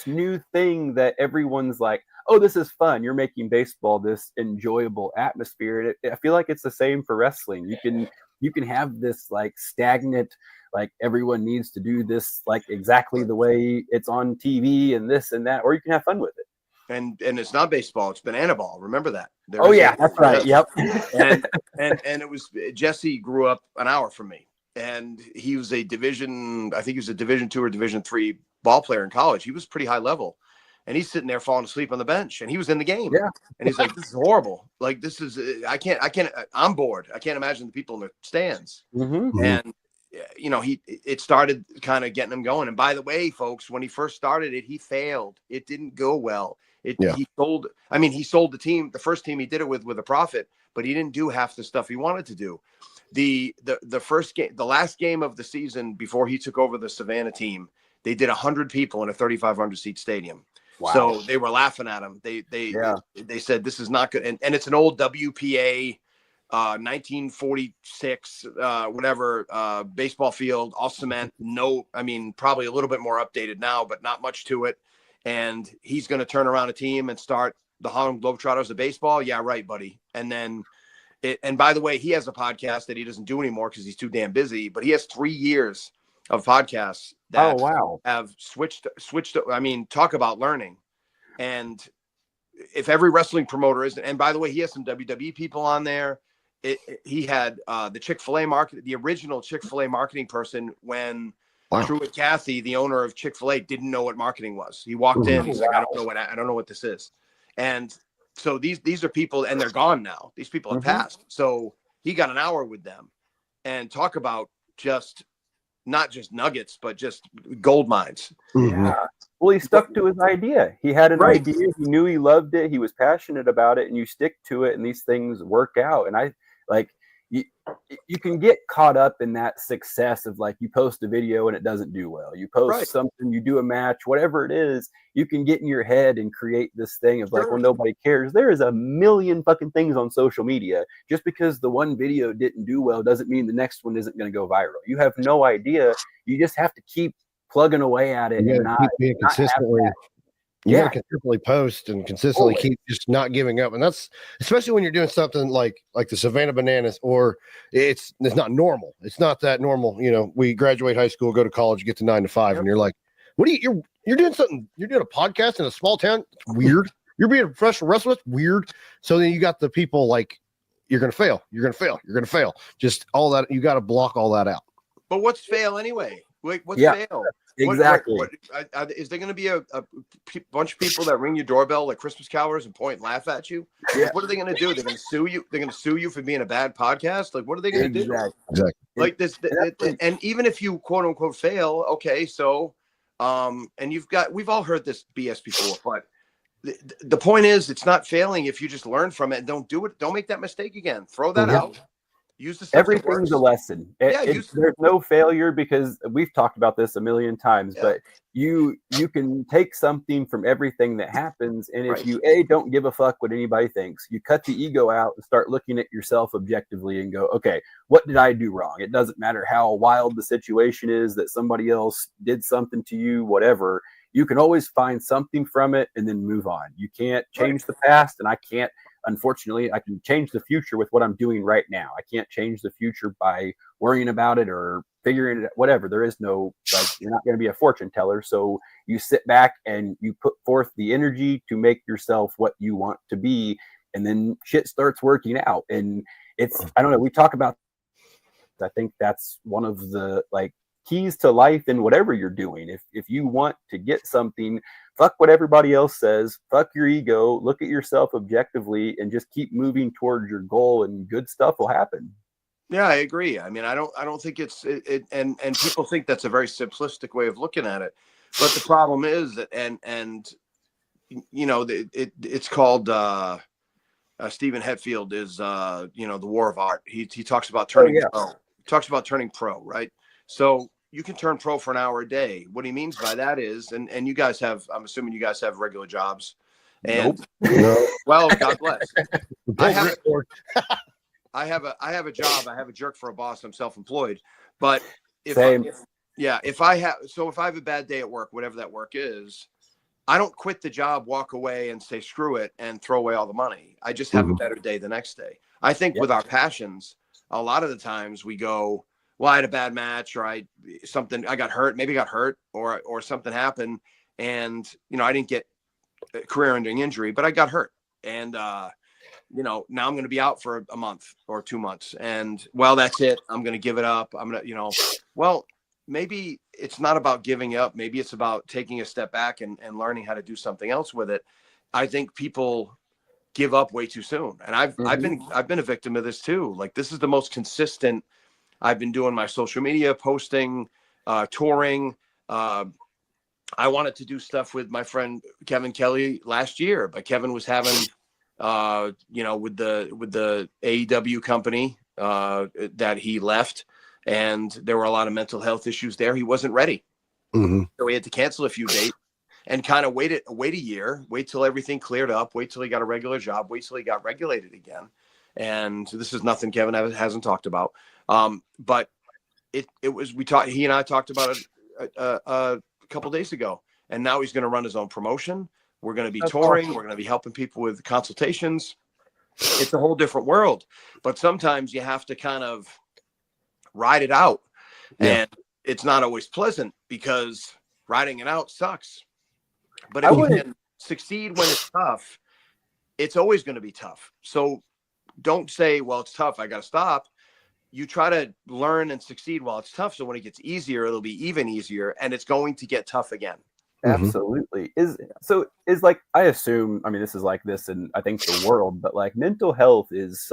new thing that everyone's like, oh, this is fun. You're making baseball this enjoyable atmosphere. And I feel like it's the same for wrestling. You can have this like stagnant, like everyone needs to do this like exactly the way it's on TV and this and that, or you can have fun with it. And it's not baseball, it's banana ball. Remember that? That's right. Yep. and it was Jesse grew up an hour from me. and he was I think he was a Division II or Division III ball player in college. He was pretty high level, and he's sitting there falling asleep on the bench, and he was in the game. Yeah. And he's like, "This is horrible. Like, this is I can't. I'm bored. I can't imagine the people in the stands." Mm-hmm. And it started kind of getting him going. And by the way, folks, when he first started it, he failed. It didn't go well. He sold the team, the first team he did it with a profit, but he didn't do half the stuff he wanted to do. The first game, the last game of the season before he took over the Savannah team, they did 100 people in a 3,500 seat stadium. Wow. So they were laughing at him. They said, this is not good. And it's an old WPA 1946 baseball field, all cement. Probably a little bit more updated now, but not much to it. And he's going to turn around a team and start the Harlem Globetrotters of baseball. Yeah, right, buddy. And then and by the way, he has a podcast that he doesn't do anymore because he's too damn busy, but he has 3 years of podcasts that have switched. Talk about learning. And if every wrestling promoter is, and by the way, he has some WWE people on there. He had the Chick-fil-A market, the original Chick-fil-A marketing person when Truett Cathy, the owner of Chick-fil-A, didn't know what marketing was. He walked in, he's like, I don't know what this is. And so these are people, and they're gone now. These people have passed. So he got an hour with them and talk about just not just nuggets, but just gold mines. Yeah. Well, he stuck to his idea. He had an idea. He knew he loved it. He was passionate about it, and you stick to it, and these things work out. And I like you can get caught up in that success of like you post a video and it doesn't do well. You post something, you do a match, whatever it is, you can get in your head and create this thing of like, well, nobody cares. There is a million fucking things on social media. Just because the one video didn't do well doesn't mean the next one isn't going to go viral. You have no idea. You just have to keep plugging away at it and not being consistently. You got to consistently post and consistently keep just not giving up. And that's especially when you're doing something like the Savannah Bananas, or it's not normal. It's not that normal. You know, we graduate high school, go to college, get to 9 to 5, and you're like, what are you're doing something, you're doing a podcast in a small town. It's weird. You're being a professional wrestler. It's weird. So then you got the people like, you're going to fail. You're going to fail. You're going to fail. Just all that. You got to block all that out. But what's fail anyway? What's fail? Exactly. Is there going to be a bunch of people that ring your doorbell like Christmas carolers and point and laugh at you? Yeah. What are they going to do? They're going to sue you. They're going to sue you for being a bad podcast. Like, what are they going to do? Exactly. Like this, and even if you quote unquote fail, okay, so, and we've all heard this BS before, but the point is, it's not failing if you just learn from it and don't do it. Don't make that mistake again. Throw that out. Use the stuff. Everything's a lesson. There's no failure, because we've talked about this a million times, but you can take something from everything that happens. And if you don't give a fuck what anybody thinks, you cut the ego out and start looking at yourself objectively and go, okay, what did I do wrong? It doesn't matter how wild the situation is, that somebody else did something to you, whatever. You can always find something from it and then move on. You can't change the past, and I can't. Unfortunately, I can change the future with what I'm doing right now. I can't change the future by worrying about it or figuring it out, whatever. There is no, you're not going to be a fortune teller. So you sit back and you put forth the energy to make yourself what you want to be. And then shit starts working out. And I don't know, we talk about, I think that's one of the keys to life in whatever you're doing. If you want to get something, fuck what everybody else says, fuck your ego, look at yourself objectively, and just keep moving towards your goal, and good stuff will happen. Yeah, I agree. I mean, I don't think and people think that's a very simplistic way of looking at it. But the problem is that, and you know, it's called Stephen Hetfield is the War of Art. He talks about turning pro. He talks about turning pro, right? So you can turn pro for an hour a day. What he means by that is, and you guys have, I'm assuming you guys have regular jobs. And well, God bless. I have a job. I have a jerk for a boss. I'm self-employed. But if I have a bad day at work, whatever that work is, I don't quit the job, walk away and say, screw it, and throw away all the money. I just have a better day the next day. I think with our passions, a lot of the times we go, well, I had a bad match, or I got hurt, or something happened, and I didn't get a career-ending injury, but I got hurt, and now I'm going to be out for a month or 2 months, and well, that's it. I'm going to give it up. I'm going to, well, maybe it's not about giving up. Maybe it's about taking a step back and learning how to do something else with it. I think people give up way too soon. And I've been a victim of this too. Like, this is the most consistent I've been doing my social media posting, touring. I wanted to do stuff with my friend Kevin Kelly last year, but Kevin was having, with the AEW company that he left, and there were a lot of mental health issues there. He wasn't ready. Mm-hmm. So he had to cancel a few dates and kind of wait a year, wait till everything cleared up, wait till he got a regular job, wait till he got regulated again. And this is nothing Kevin hasn't talked about. But he and I talked about it a couple days ago, and now he's going to run his own promotion. We're going to be touring. Awesome. We're going to be helping people with consultations. It's a whole different world, but sometimes you have to kind of ride it out. Yeah. And it's not always pleasant, because riding it out sucks. But if you can succeed when it's tough, it's always going to be tough. So don't say, well, it's tough, I got to stop. You try to learn and succeed while it's tough. So when it gets easier, it'll be even easier, and it's going to get tough again. Absolutely. Is like, I assume, I mean, this is like this, and I think the world, but like mental health is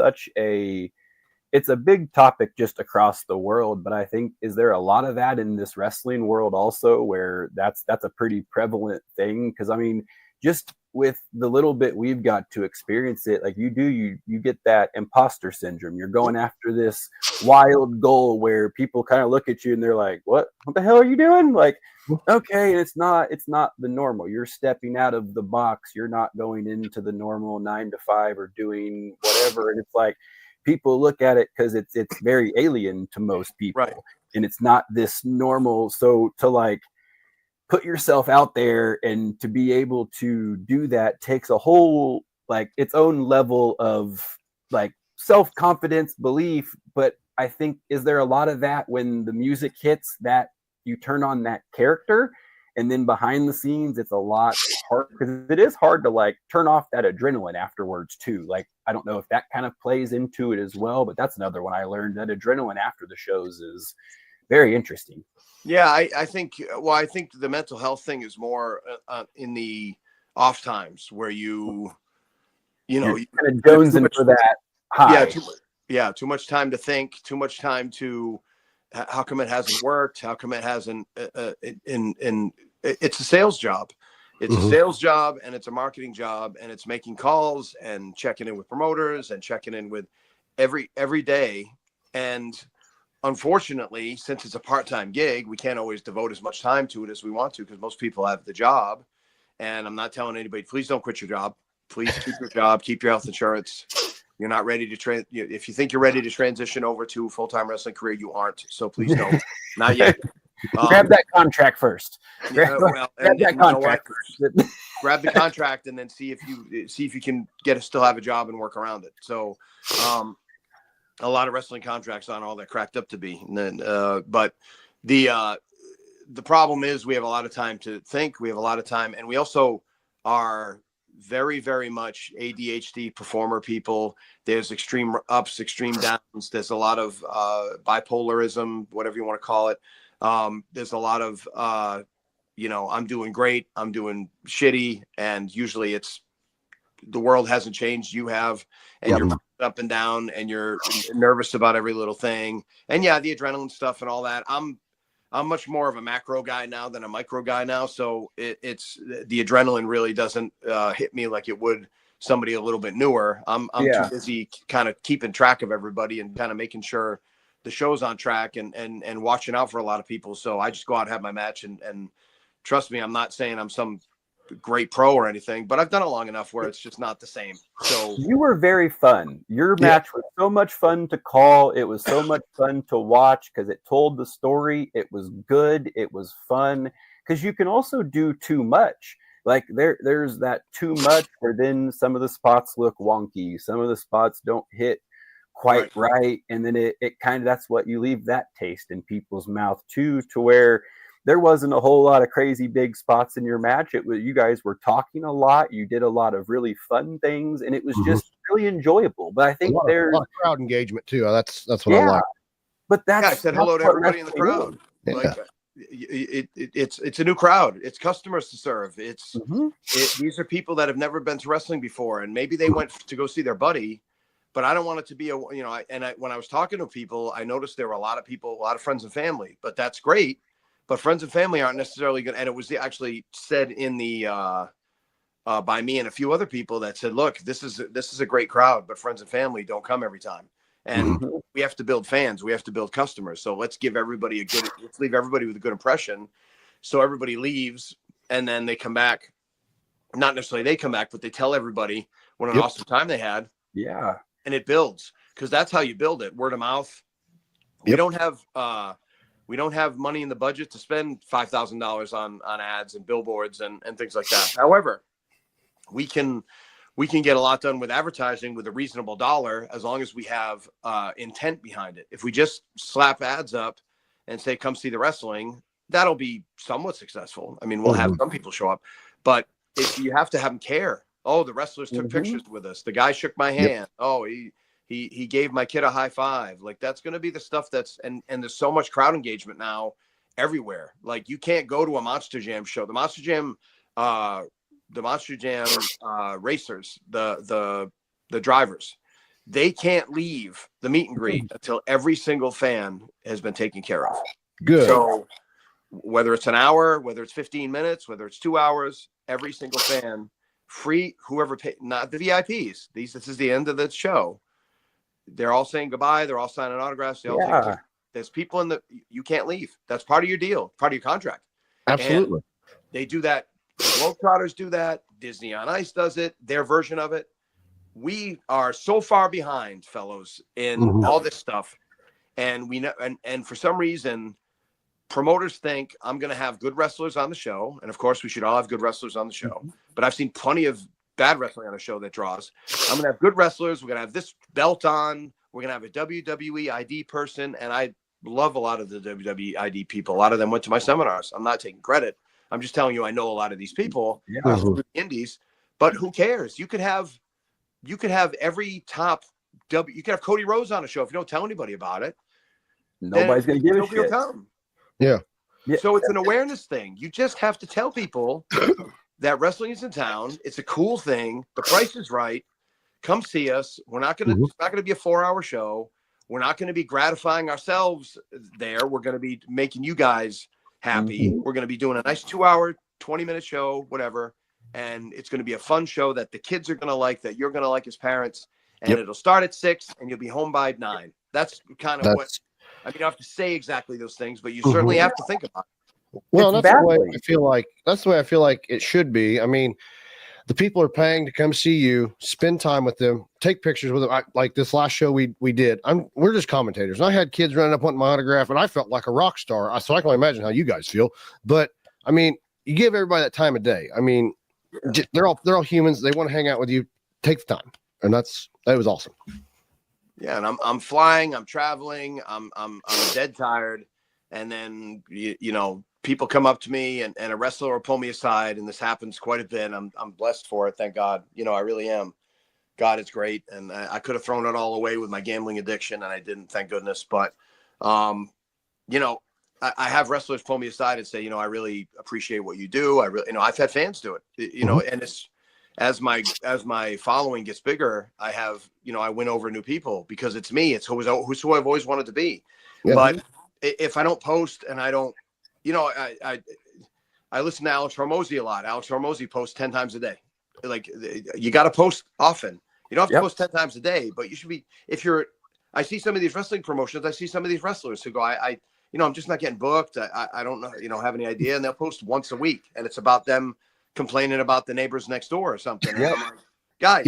it's a big topic just across the world. But I think, is there a lot of that in this wrestling world also, where that's a pretty prevalent thing? Because I mean, just with the little bit we've got to experience it, like you get that imposter syndrome. You're going after this wild goal where people kind of look at you and they're like, what the hell are you doing? Like, okay, and it's not the normal. You're stepping out of the box. You're not going into the normal 9 to 5 or doing whatever. And it's like, people look at it because it's very alien to most people, right? And it's not this normal. So to like put yourself out there and to be able to do that takes a whole, like, its own level of like self-confidence, belief. But I think, is there a lot of that when the music hits, that you turn on that character, and then behind the scenes it's a lot hard, because it is hard to like turn off that adrenaline afterwards too. Like, I don't know if that kind of plays into it as well, but that's another one I learned, that adrenaline after the shows is very interesting. Yeah, I think the mental health thing is more in the off times, where you kind of jonesing for that high. Too much time to think, too much time to, how come it hasn't worked? How come it hasn't? It's a sales job. It's a sales job, and it's a marketing job, and it's making calls and checking in with promoters and checking in with every day. And unfortunately, since it's a part-time gig, we can't always devote as much time to it as we want to, because most people have the job. And I'm not telling anybody, please don't quit your job. Please keep your job, keep your health insurance. You're not ready to if you think you're ready to transition over to a full-time wrestling career, you aren't. So please don't. Not yet. Grab that contract first. Grab that contract first. Grab the contract, and then see if you can still have a job and work around it. So, a lot of wrestling contracts aren't all that cracked up to be. And then, but the problem is, we have a lot of time to think. We have a lot of time, and we also are very, very much ADHD performer people. There's extreme ups, extreme downs. There's a lot of bipolarism, whatever you want to call it. There's a lot of, I'm doing great, I'm doing shitty. And usually it's, the world hasn't changed. You have, and you're up and down, and you're nervous about every little thing. And yeah, the adrenaline stuff and all that. I'm much more of a macro guy now than a micro guy now. So it's the adrenaline really doesn't hit me like it would somebody a little bit newer. I'm too busy kind of keeping track of everybody and kind of making sure the show's on track and watching out for a lot of people. So I just go out and have my match, and trust me, I'm not saying I'm some great pro or anything, but I've done it long enough where it's just not the same. So you were very fun. Your match was so much fun to call. It was so much fun to watch, because it told the story. It was good. It was fun, because you can also do too much. Like there's that too much where then some of the spots look wonky. Some of the spots don't hit quite right. And then it kind of, that's what you leave that taste in people's mouth too, to where there wasn't a whole lot of crazy big spots in your match. It was, you guys were talking a lot. You did a lot of really fun things, and it was just really enjoyable. But I think there's a lot of crowd engagement too. That's what I yeah, like. but Yeah, I said hello to what everybody in the wrestling crowd. Yeah. Like it's a new crowd. It's customers to serve. These are people that have never been to wrestling before, and maybe they went to go see their buddy, but I don't want it to be when I was talking to people, I noticed there were a lot of people, a lot of friends and family, but that's great. But friends and family aren't necessarily good. And it was actually said in the by me and a few other people that said, look, this is a great crowd, but friends and family don't come every time. And we have to build fans. We have to build customers. So let's leave everybody with a good impression. So everybody leaves and then they come back. Not necessarily they come back, but they tell everybody what an awesome time they had. Yeah. And it builds, because that's how you build it. Word of mouth. We don't have money in the budget to spend $5,000 on ads and billboards and things like that. However, we can get a lot done with advertising with a reasonable dollar, as long as we have intent behind it. If we just slap ads up and say, come see the wrestling, that'll be somewhat successful. I mean, we'll have some people show up, but you have to have them care. Oh, the wrestlers took pictures with us. The guy shook my hand. Oh, he gave my kid a high five. Like, that's going to be the stuff and there's so much crowd engagement now everywhere. Like, you can't go to a Monster Jam show. The Monster Jam racers, the drivers, they can't leave the meet and greet until every single fan has been taken care of. Good. So whether it's an hour, whether it's 15 minutes, whether it's 2 hours, every single fan, free, whoever paid, not the VIPs. This is the end of the show. They're all saying goodbye. They're all signing autographs. They all there's people you can't leave. That's part of your deal, part of your contract. Absolutely. And they do that. The Globetrotters do that. Disney on Ice does it, their version of it. We are so far behind, fellows, in all this stuff. And we know, and for some reason, promoters think I'm going to have good wrestlers on the show. And of course, we should all have good wrestlers on the show. But I've seen plenty of bad wrestling on a show that draws. I'm going to have good wrestlers. We're going to have this belt on. We're going to have a WWE ID person. And I love a lot of the WWE ID people. A lot of them went to my seminars. I'm not taking credit. I'm just telling you, I know a lot of these people, through the indies, but who cares? You could have every top you could have Cody Rhodes on a show. If you don't tell anybody about it, nobody's going to give a shit. Come. Yeah. So it's an awareness thing. You just have to tell people that wrestling is in town. It's a cool thing. The price is right. Come see us. We're not going to, it's not going to be a 4-hour show. We're not going to be gratifying ourselves there. We're going to be making you guys happy. We're going to be doing a nice 2-hour, 20-minute show, whatever. And it's going to be a fun show that the kids are going to like, that you're going to like as parents. And it'll start at 6 and you'll be home by 9. That's kind of what, I mean, you don't have to say exactly those things, but you certainly have to think about it. Well, that's the way I feel like, it should be. I mean, the people are paying to come see you, spend time with them, take pictures with them. Like this last show we did, we're just commentators. And I had kids running up wanting my autograph, and I felt like a rock star. So I can only imagine how you guys feel. But I mean, you give everybody that time of day. I mean, they're all humans. They want to hang out with you. Take the time, and that was awesome. Yeah, and I'm flying, I'm traveling, I'm dead tired, and then you know, people come up to me and a wrestler will pull me aside, and this happens quite a bit. I'm blessed for it, thank God. You know, I really am. God is great, and I could have thrown it all away with my gambling addiction, and I didn't, thank goodness. But you know, I have wrestlers pull me aside and say, you know, I really appreciate what you do. I really, you know, I've had fans do it, you know, and it's as my following gets bigger, I have, you know, I win over new people because it's me. It's who I've always wanted to be. Yeah. But if I don't post and I don't, you know, I listen to Alex Hormozy a lot. Alex Hormozy posts 10 times a day. Like, you got to post often. You don't have to post 10 times a day, but you should be, I see some of these wrestling promotions. I see some of these wrestlers who go, you know, I'm just not getting booked. I don't know, you know, have any idea. And they'll post once a week and it's about them complaining about the neighbors next door or something. And I'm like, guys,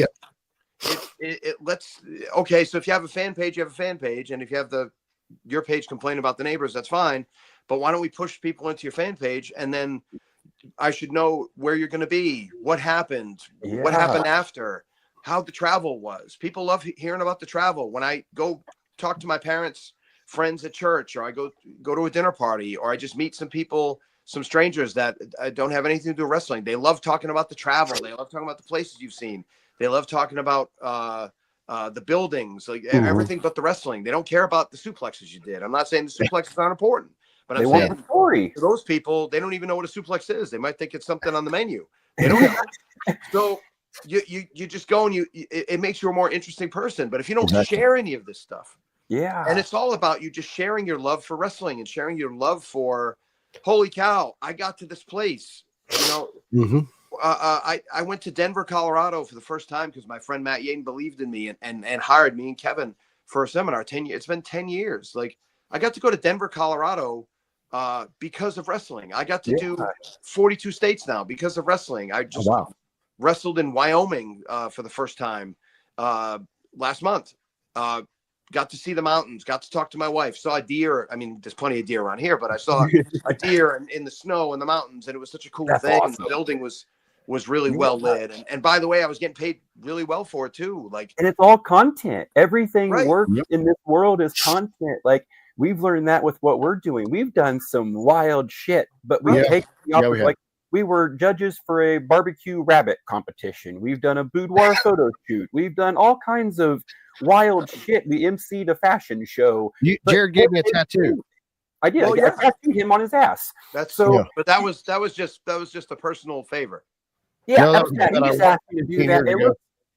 let's, okay. So if you have a fan page, you have a fan page. And if you have your page complaining about the neighbors, that's fine. But why don't we push people into your fan page? And then I should know where you're going to be, what happened, what happened after, how the travel was. People love hearing about the travel. When I go talk to my parents friends at church, or I go to a dinner party, or I just meet some people, some strangers that don't have anything to do with wrestling. They love talking about the travel. They love talking about the places you've seen. They love talking about the buildings, like everything but the wrestling. They don't care about the suplexes you did. I'm not saying the suplexes aren't important, but I'm saying want the story. for those people, they don't even know what a suplex is. They might think it's something on the menu. They don't know. So you just go and it makes you a more interesting person. But if you don't share any of this stuff, and it's all about you just sharing your love for wrestling and sharing your love for, holy cow, I got to this place. I went to Denver, Colorado for the first time because my friend Matt Yaden believed in me and hired me and Kevin for a seminar. It's been 10 years. Like, I got to go to Denver, Colorado because of wrestling. I got to do 42 states now because of wrestling. I just wrestled in Wyoming for the first time last month. Got to see the mountains, got to talk to my wife, saw a deer. I mean, there's plenty of deer around here, but I saw a deer in the snow in the mountains, and it was such a cool thing. Awesome. And the building was really well lit. And by the way, I was getting paid really well for it too. Like, and it's all content. Everything works in this world is content. Like, we've learned that with what we're doing. We've done some wild shit, but we take the opportunity. Like, we were judges for a barbecue rabbit competition. We've done a boudoir photo shoot. We've done all kinds of wild shit. We emceed a fashion show. Jared gave me a tattoo. I did. I tattooed him on his ass. That's so. But that was just a personal favor. Yeah, he just asked me to do that.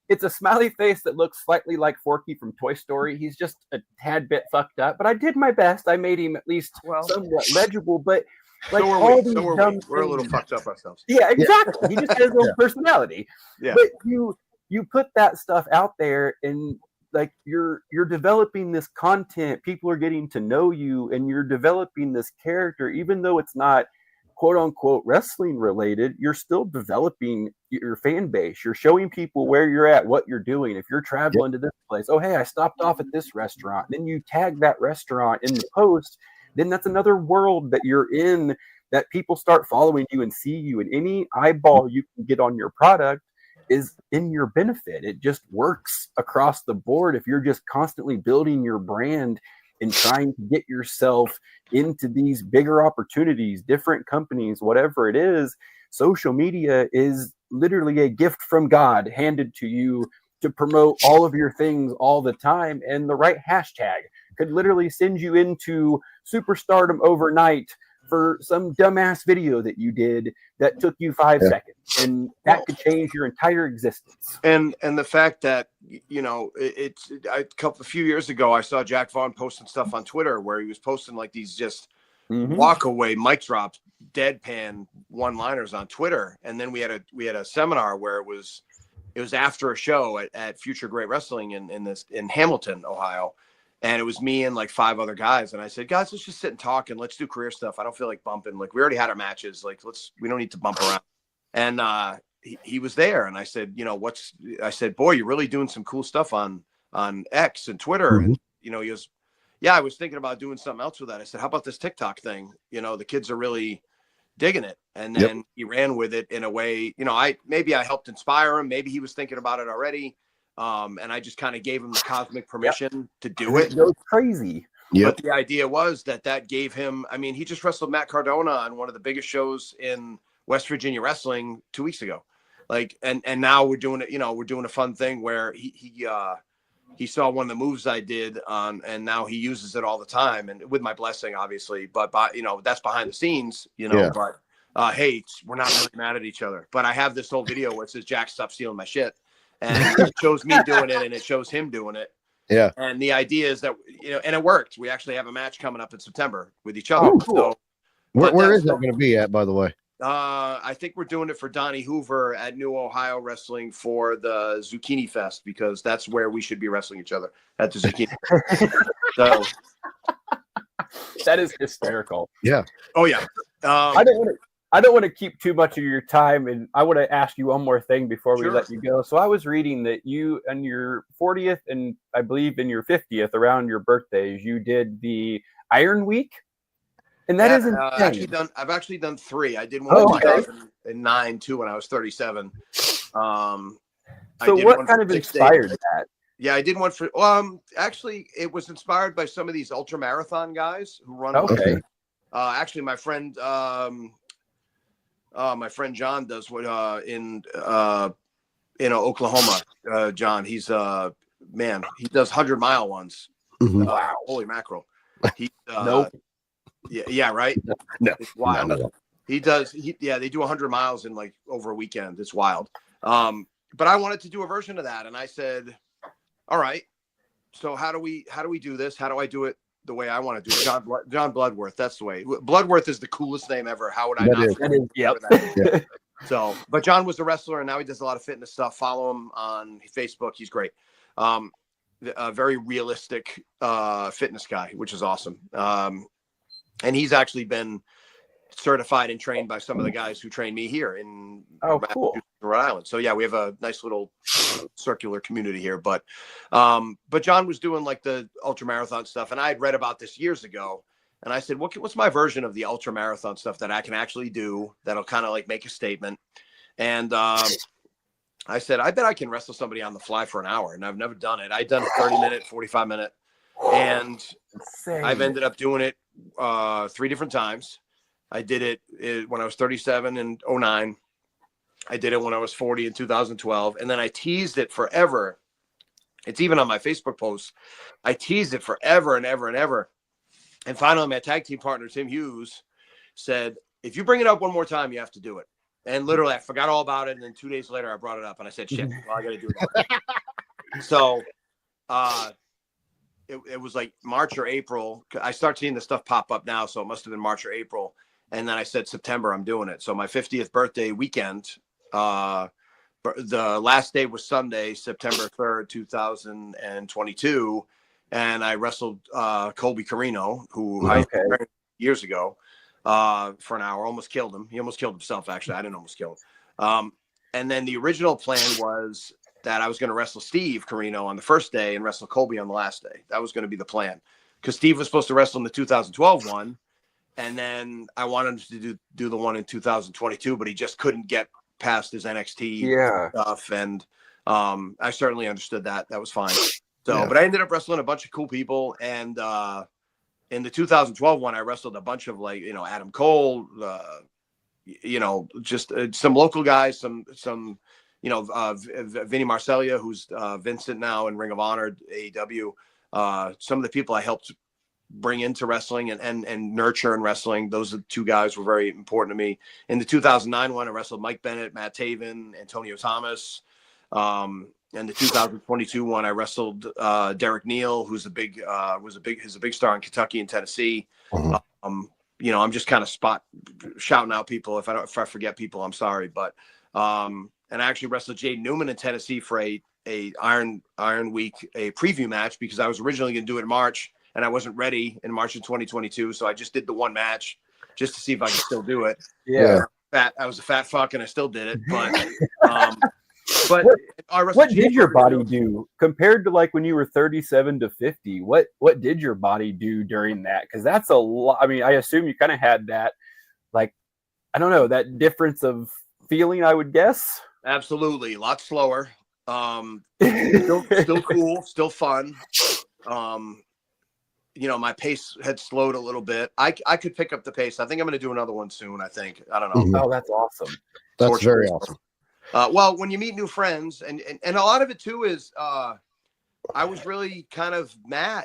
It's a smiley face that looks slightly like Forky from Toy Story. He's just a tad bit fucked up, but I did my best. I made him at least somewhat legible. But like, we're a little fucked up ourselves. Yeah, exactly. He just has his own personality. Yeah. But you put that stuff out there, and like, you're developing this content. People are getting to know you, and you're developing this character, even though it's not quote unquote wrestling related. You're still developing your fan base. You're showing people where you're at, what you're doing. If you're traveling to this place, oh, hey, I stopped off at this restaurant. Then you tag that restaurant in the post. Then that's another world that you're in, that people start following you and see you, and any eyeball you can get on your product is in your benefit. It just works across the board. If you're just constantly building your brand and trying to get yourself into these bigger opportunities, different companies, whatever it is, social media is literally a gift from God handed to you to promote all of your things all the time. And the right hashtag could literally send you into superstardom overnight for some dumbass video that you did that took you 5 seconds, and that could change your entire existence. And the fact that, a few years ago, I saw Jack Vaughn posting stuff on Twitter where he was posting like these just walk away mic drops, deadpan one-liners on Twitter. And then we had a seminar where it was after a show at Future Great Wrestling in Hamilton, Ohio. And it was me and like 5 other guys. And I said, guys, let's just sit and talk and let's do career stuff. I don't feel like bumping. Like, we already had our matches. Like, we don't need to bump around. And he was there. And I said, I said, boy, you're really doing some cool stuff on X and Twitter. And, he goes, yeah, I was thinking about doing something else with that. I said, how about this TikTok thing? The kids are really digging it. And then he ran with it in a way, maybe I helped inspire him. Maybe he was thinking about it already. And I just kind of gave him the cosmic permission to do it. It goes crazy. But the idea was that gave him, he just wrestled Matt Cardona on one of the biggest shows in West Virginia wrestling 2 weeks ago. Like, and now we're doing it, we're doing a fun thing where he saw one of the moves I did on, and now he uses it all the time, and with my blessing, obviously, but that's behind the scenes, but hey, we're not really mad at each other. But I have this whole video where it says, Jack, stop stealing my shit. And it shows me doing it, and it shows him doing it. Yeah. And the idea is that, and it worked. We actually have a match coming up in September with each other. Oh, cool. So, where is that going to be at, by the way? I think we're doing it for Donnie Hoover at New Ohio Wrestling for the Zucchini Fest, because that's where we should be wrestling each other, at the Zucchini. So that is hysterical. Yeah. Oh yeah. I don't want to keep too much of your time, and I want to ask you one more thing before we let you go. So I was reading that you, on your 40th and I believe in your 50th, around your birthdays, you did the Iron Week, and that is insane. I've actually done 3. I did one in 2009 too when I was 37. So what kind of inspired that? Yeah, I did one for actually it was inspired by some of these ultra marathon guys who run. Okay. Actually my friend John does what in Oklahoma. John, he's man, he does 100-mile ones. Mhm. Wow. Holy mackerel. He Nope. yeah, right. No, It's wild. no. They do 100 miles in like over a weekend. It's wild. But I wanted to do a version of that, and I said, all right, so how do we do this? How do I do it the way I want to do it? John Bloodworth. That's the way. Bloodworth is the coolest name ever. How would I not? That is, yep. Yeah. So, but John was a wrestler, and now he does a lot of fitness stuff. Follow him on Facebook. He's great. A very realistic fitness guy, which is awesome. And he's actually been certified and trained by some of the guys who train me here in cool. Rhode Island. So yeah, we have a nice little circular community here. But John was doing like the ultra marathon stuff, and I had read about this years ago. And I said, what's my version of the ultra marathon stuff that I can actually do that'll kind of like make a statement? And I said, I bet I can wrestle somebody on the fly for an hour. And I've never done it. I'd done a 30-minute, 45-minute. And Insane. I've ended up doing it 3 different times. I did it when I was 37 in 2009. I did it when I was 40 in 2012. And then I teased it forever. It's even on my Facebook posts. I teased it forever and ever and ever. And finally, my tag team partner, Tim Hughes, said, if you bring it up one more time, you have to do it. And literally, I forgot all about it. And then 2 days later, I brought it up. And I said, shit, well, I got to do it. So it was like March or April. I start seeing the stuff pop up now. So it must have been March or April. And then I said, September, I'm doing it. So my 50th birthday weekend, the last day was Sunday, September 3rd, 2022. And I wrestled Colby Carino, who I trained years ago, for an hour. Almost killed him. He almost killed himself, actually. I didn't almost kill him. And then the original plan was that I was going to wrestle Steve Carino on the first day and wrestle Colby on the last day. That was going to be the plan. Because Steve was supposed to wrestle in the 2012 one. And then I wanted him to do the one in 2022, but he just couldn't get past his NXT stuff. And I certainly understood that. That was fine. So, but I ended up wrestling a bunch of cool people. And in the 2012 one, I wrestled a bunch of like, Adam Cole, just some local guys, some Vinny Marcellia, who's Vincent now in Ring of Honor, AEW. Some of the people I helped bring into wrestling and nurture in wrestling. Those two guys were very important to me. In the 2009 one, I wrestled Mike Bennett, Matt Taven, Antonio Thomas. And the 2022 one, I wrestled Derek Neal, who's a big star in Kentucky and Tennessee. I'm just kind of shouting out people. If I forget people, I'm sorry. But and I actually wrestled Jade Newman in Tennessee for a Iron Week, a preview match, because I was originally going to do it in March and I wasn't ready in March of 2022. So I just did the one match just to see if I could still do it. Yeah. I was a fat fuck and I still did it. But what did your body do compared to like when you were 37 to 50? What did your body do during that? Because that's a lot. I mean, I assume you kind of had that, like, I don't know, that difference of feeling, I would guess. Absolutely. A lot slower. Still cool, still fun. My pace had slowed a little bit. I could pick up the pace. I think I'm going to do another one soon. I think. I don't know. Mm-hmm. Oh, that's awesome. That's very awesome. Well, when you meet new friends, and a lot of it too is, I was really kind of mad.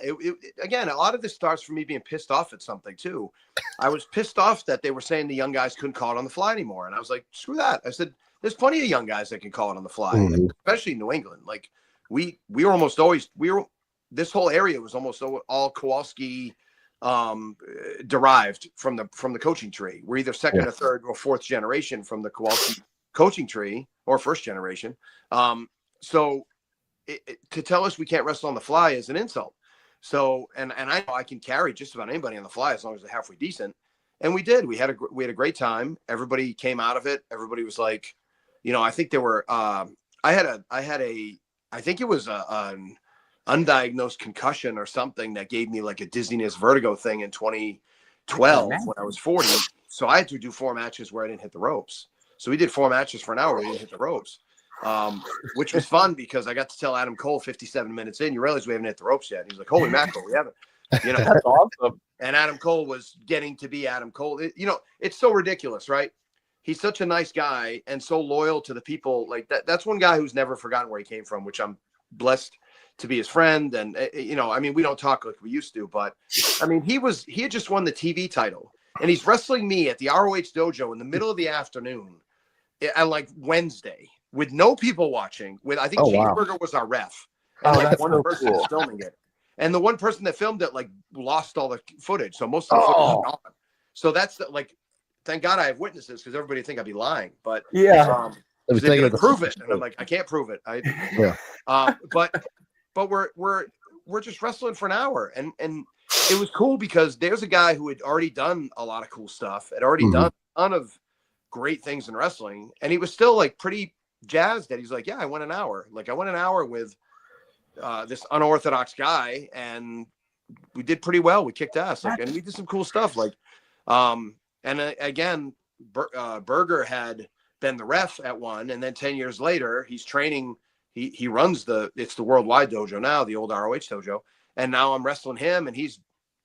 Again, a lot of this starts from me being pissed off at something too. I was pissed off that they were saying the young guys couldn't call it on the fly anymore, and I was like, screw that. I said, there's plenty of young guys that can call it on the fly, especially in New England. Like we were almost always this whole area was almost all Kowalski derived from the coaching tree. We're either second or third or fourth generation from the Kowalski coaching tree, or first generation. So to tell us we can't wrestle on the fly is an insult. So, and I know I can carry just about anybody on the fly as long as they're halfway decent. And we did. We had a great time. Everybody came out of it. Everybody was like, I think there were. I think it was an undiagnosed concussion or something that gave me like a dizziness vertigo thing in 2012 when I was 40. So I had to do 4 matches where I didn't hit the ropes. So we did 4 matches for an hour. We didn't hit the ropes. which was fun because I got to tell Adam Cole 57 minutes in, you realize we haven't hit the ropes yet. He's like, holy mackerel, we haven't. You know, That's awesome. And Adam Cole was getting to be Adam Cole. You know, it's so ridiculous, right? He's such a nice guy and so loyal to the people. Like that's one guy who's never forgotten where he came from, which I'm blessed to be his friend. And, you know, I mean, we don't talk like we used to, but I mean, he had just won the TV title and he's wrestling me at the ROH dojo in the middle of the afternoon on like Wednesday with no people watching. With I think Cheeseburger was our ref. And like one person was filming it. And the one person that filmed it like lost all the footage. So most of the footage is gone. So that's like, thank God I have witnesses because everybody would think I'd be lying. But yeah, they're going to prove it. And I'm like, I can't prove it. But we're just wrestling for an hour. And it was cool because there's a guy who had already done a lot of cool stuff, had already done a ton of great things in wrestling. And he was still like pretty jazzed that he's like, yeah, I went an hour. Like I went an hour with this unorthodox guy and we did pretty well. We kicked ass. Like, and we did some cool stuff. Like, again, Berger had been the ref at one, and then 10 years later, he's training. He runs it's the worldwide dojo now, the old ROH dojo. And now I'm wrestling him and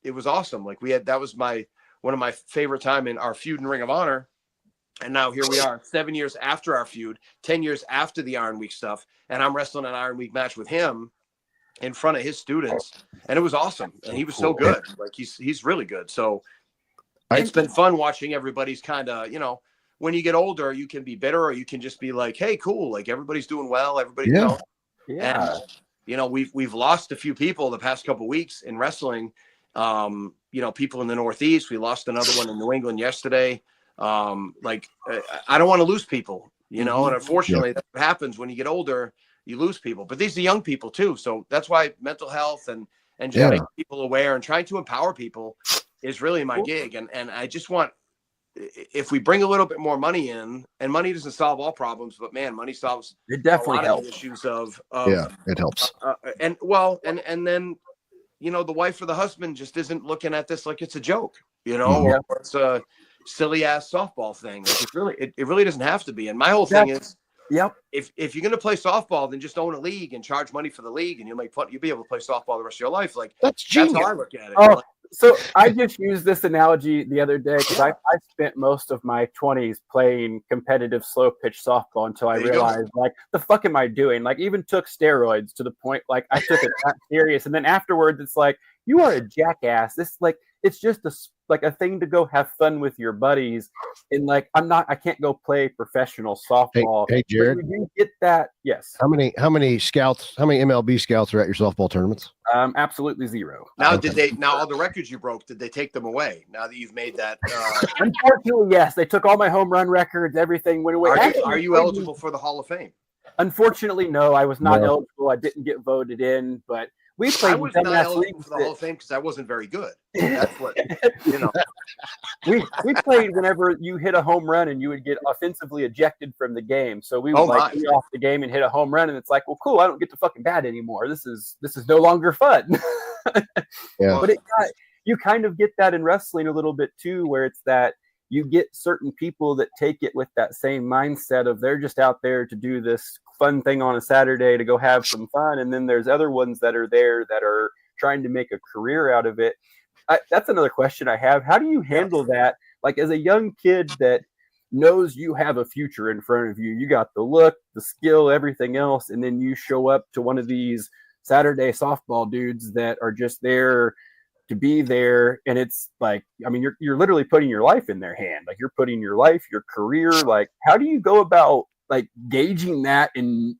it was awesome. Like that was one of my favorite time in our feud in Ring of Honor. And now here we are 7 years after our feud, 10 years after the Iron Week stuff. And I'm wrestling an Iron Week match with him in front of his students. And it was awesome. And he was so good. Like he's really good. So it's been fun watching everybody's kind of, you know, when you get older, you can be bitter or you can just be like, hey, cool. Like everybody's doing well. Everybody, you know, and, you know, we've lost a few people the past couple of weeks in wrestling. You know, people in the Northeast, we lost another one in New England yesterday. I don't want to lose people, you know, and unfortunately that happens when you get older, you lose people, but these are young people too. So that's why mental health and just making people aware and trying to empower people is really my gig. And I just want, if we bring a little bit more money in, and money doesn't solve all problems, but man, money solves it definitely a lot helps. of the issues of it helps. And then, you know, the wife or the husband just isn't looking at this like it's a joke, you know, or it's a silly ass softball thing. Like it really doesn't have to be. And my whole thing is, if you're going to play softball, then just own a league and charge money for the league, and you'll be able to play softball the rest of your life. Like that's genius. That's how I look at it. Oh, so I just used this analogy the other day because I spent most of my 20s playing competitive slow pitch softball until I realized, like, the fuck am I doing? Like, even took steroids to the point, like, I took it that serious. And then afterwards, it's like, you are a jackass. This, like, it's just a thing to go have fun with your buddies. And like, I can't go play professional softball. Hey Jared, but you get that. Yes. How many MLB scouts are at your softball tournaments? Absolutely zero. Now, now all the records you broke, did they take them away now that you've made that? Unfortunately, yes. They took all my home run records. Everything went away. Are you eligible for the Hall of Fame? Unfortunately, no. I was not eligible. I didn't get voted in, but we played. I was not eligible for the Hall of Fame because I wasn't very good. That's what, you know. We played whenever you hit a home run and you would get offensively ejected from the game. So we would be off the game and hit a home run, and it's like, well, cool. I don't get to fucking bat anymore. This is no longer fun. But you kind of get that in wrestling a little bit too, where it's that you get certain people that take it with that same mindset of they're just out there to do this fun thing on a Saturday to go have some fun. And then there's other ones that are there that are trying to make a career out of it. That's another question I have. How do you handle that? Like, as a young kid that knows you have a future in front of you, you got the look, the skill, everything else. And then you show up to one of these Saturday softball dudes that are just there to be there, and it's like, I mean, you're literally putting your life in their hand. Like, you're putting your life, your career. Like, how do you go about like gauging that? And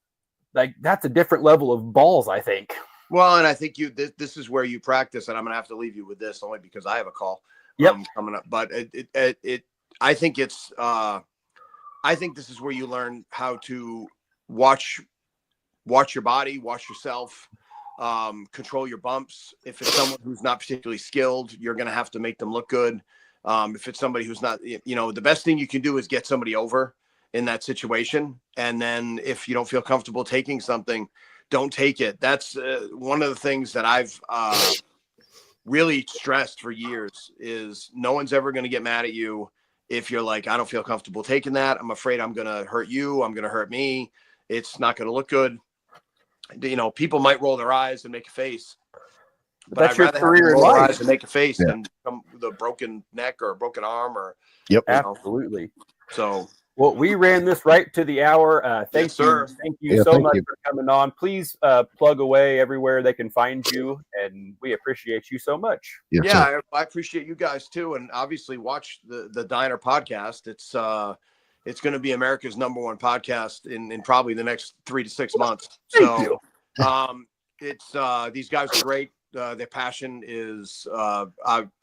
like, that's a different level of balls, I think. Well, and I think this is where you practice, and I'm gonna have to leave you with this only because I have a call coming up. But I think this is where you learn how to watch your body, watch yourself. Control your bumps. If it's someone who's not particularly skilled, you're going to have to make them look good. If it's somebody who's not, you know, the best thing you can do is get somebody over in that situation. And then if you don't feel comfortable taking something, don't take it. That's one of the things that I've really stressed for years is no one's ever going to get mad at you if you're like, I don't feel comfortable taking that. I'm afraid I'm going to hurt you. I'm going to hurt me. It's not going to look good. You know, people might roll their eyes and make a face, but that's I'd your rather have them career in roll their life. eyes and make a face than come with a broken neck or a broken arm or. Yep. Absolutely. So. Well, we ran this right to the hour. Yes, sir. Thank you so thank much you. for coming on. Please plug away everywhere they can find you, and we appreciate you so much. Yes, Yeah, sir. I appreciate you guys too, and obviously watch the Diner podcast. It's going to be America's #1 podcast in probably the next 3 to 6 months. Thank you. It's these guys are great. Their passion is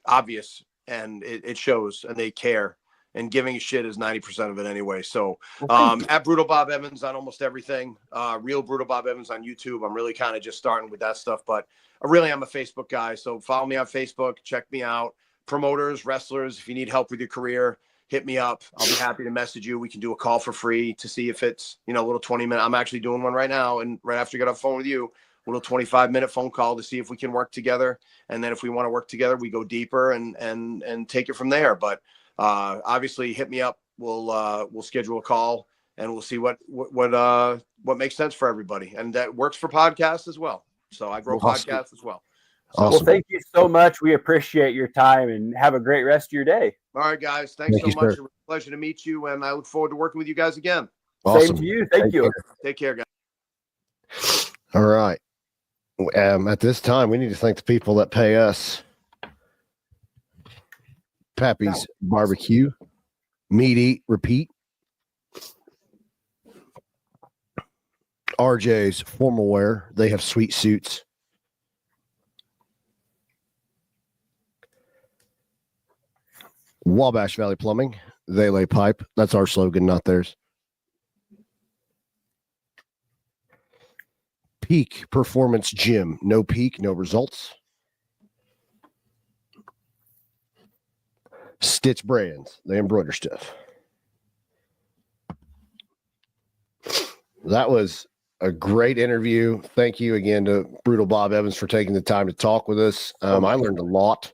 obvious, and it shows, and they care. And giving a shit is 90% of it anyway. So at Brutal Bob Evans on almost everything, Real Brutal Bob Evans on YouTube. I'm really kind of just starting with that stuff, but I'm a Facebook guy. So follow me on Facebook, check me out. Promoters, wrestlers, if you need help with your career, hit me up. I'll be happy to message you. We can do a call for free to see if it's, a little 20-minute. I'm actually doing one right now. And right after I get off the phone with you, a little 25-minute phone call to see if we can work together. And then if we want to work together, we go deeper and take it from there. But obviously hit me up. We'll schedule a call and we'll see what makes sense for everybody. And that works for podcasts as well. So I grow podcasts as well. So, Well, thank you so much. We appreciate your time and have a great rest of your day. all right, guys. Thanks Thank so you, much. sir. It was a pleasure to meet you. And I look forward to working with you guys again. Awesome. Same to you. Thank you. Take care, guys. All right. At this time, we need to thank the people that pay us. Pappy's Barbecue, Meat Eat Repeat, RJ's Formal Wear. They have sweet suits. Wabash Valley Plumbing. They lay pipe. That's our slogan, not theirs. Peak Performance Gym. No peak, no results. Stitch Brands. They embroider stuff. That was a great interview. Thank you again to Brutal Bob Evans for taking the time to talk with us. I learned a lot.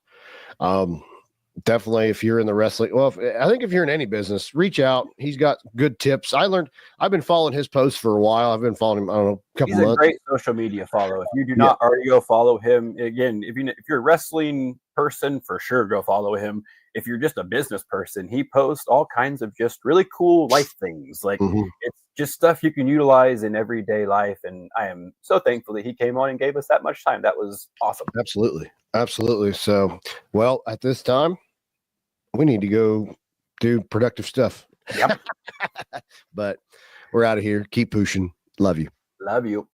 Definitely, if you're in the wrestling, I think if you're in any business, reach out. He's got good tips. I've been following his posts for a while. I've been following him, I don't know, a couple He's months. a great social media follow. If you do not already go follow him, again, if you're a wrestling person, for sure go follow him. If you're just a business person, he posts all kinds of just really cool life things. Like it's just stuff you can utilize in everyday life. And I am so thankful that he came on and gave us that much time. That was awesome. Absolutely. Absolutely. So, at this time, we need to go do productive stuff. Yep. But we're out of here. Keep pushing. Love you. Love you.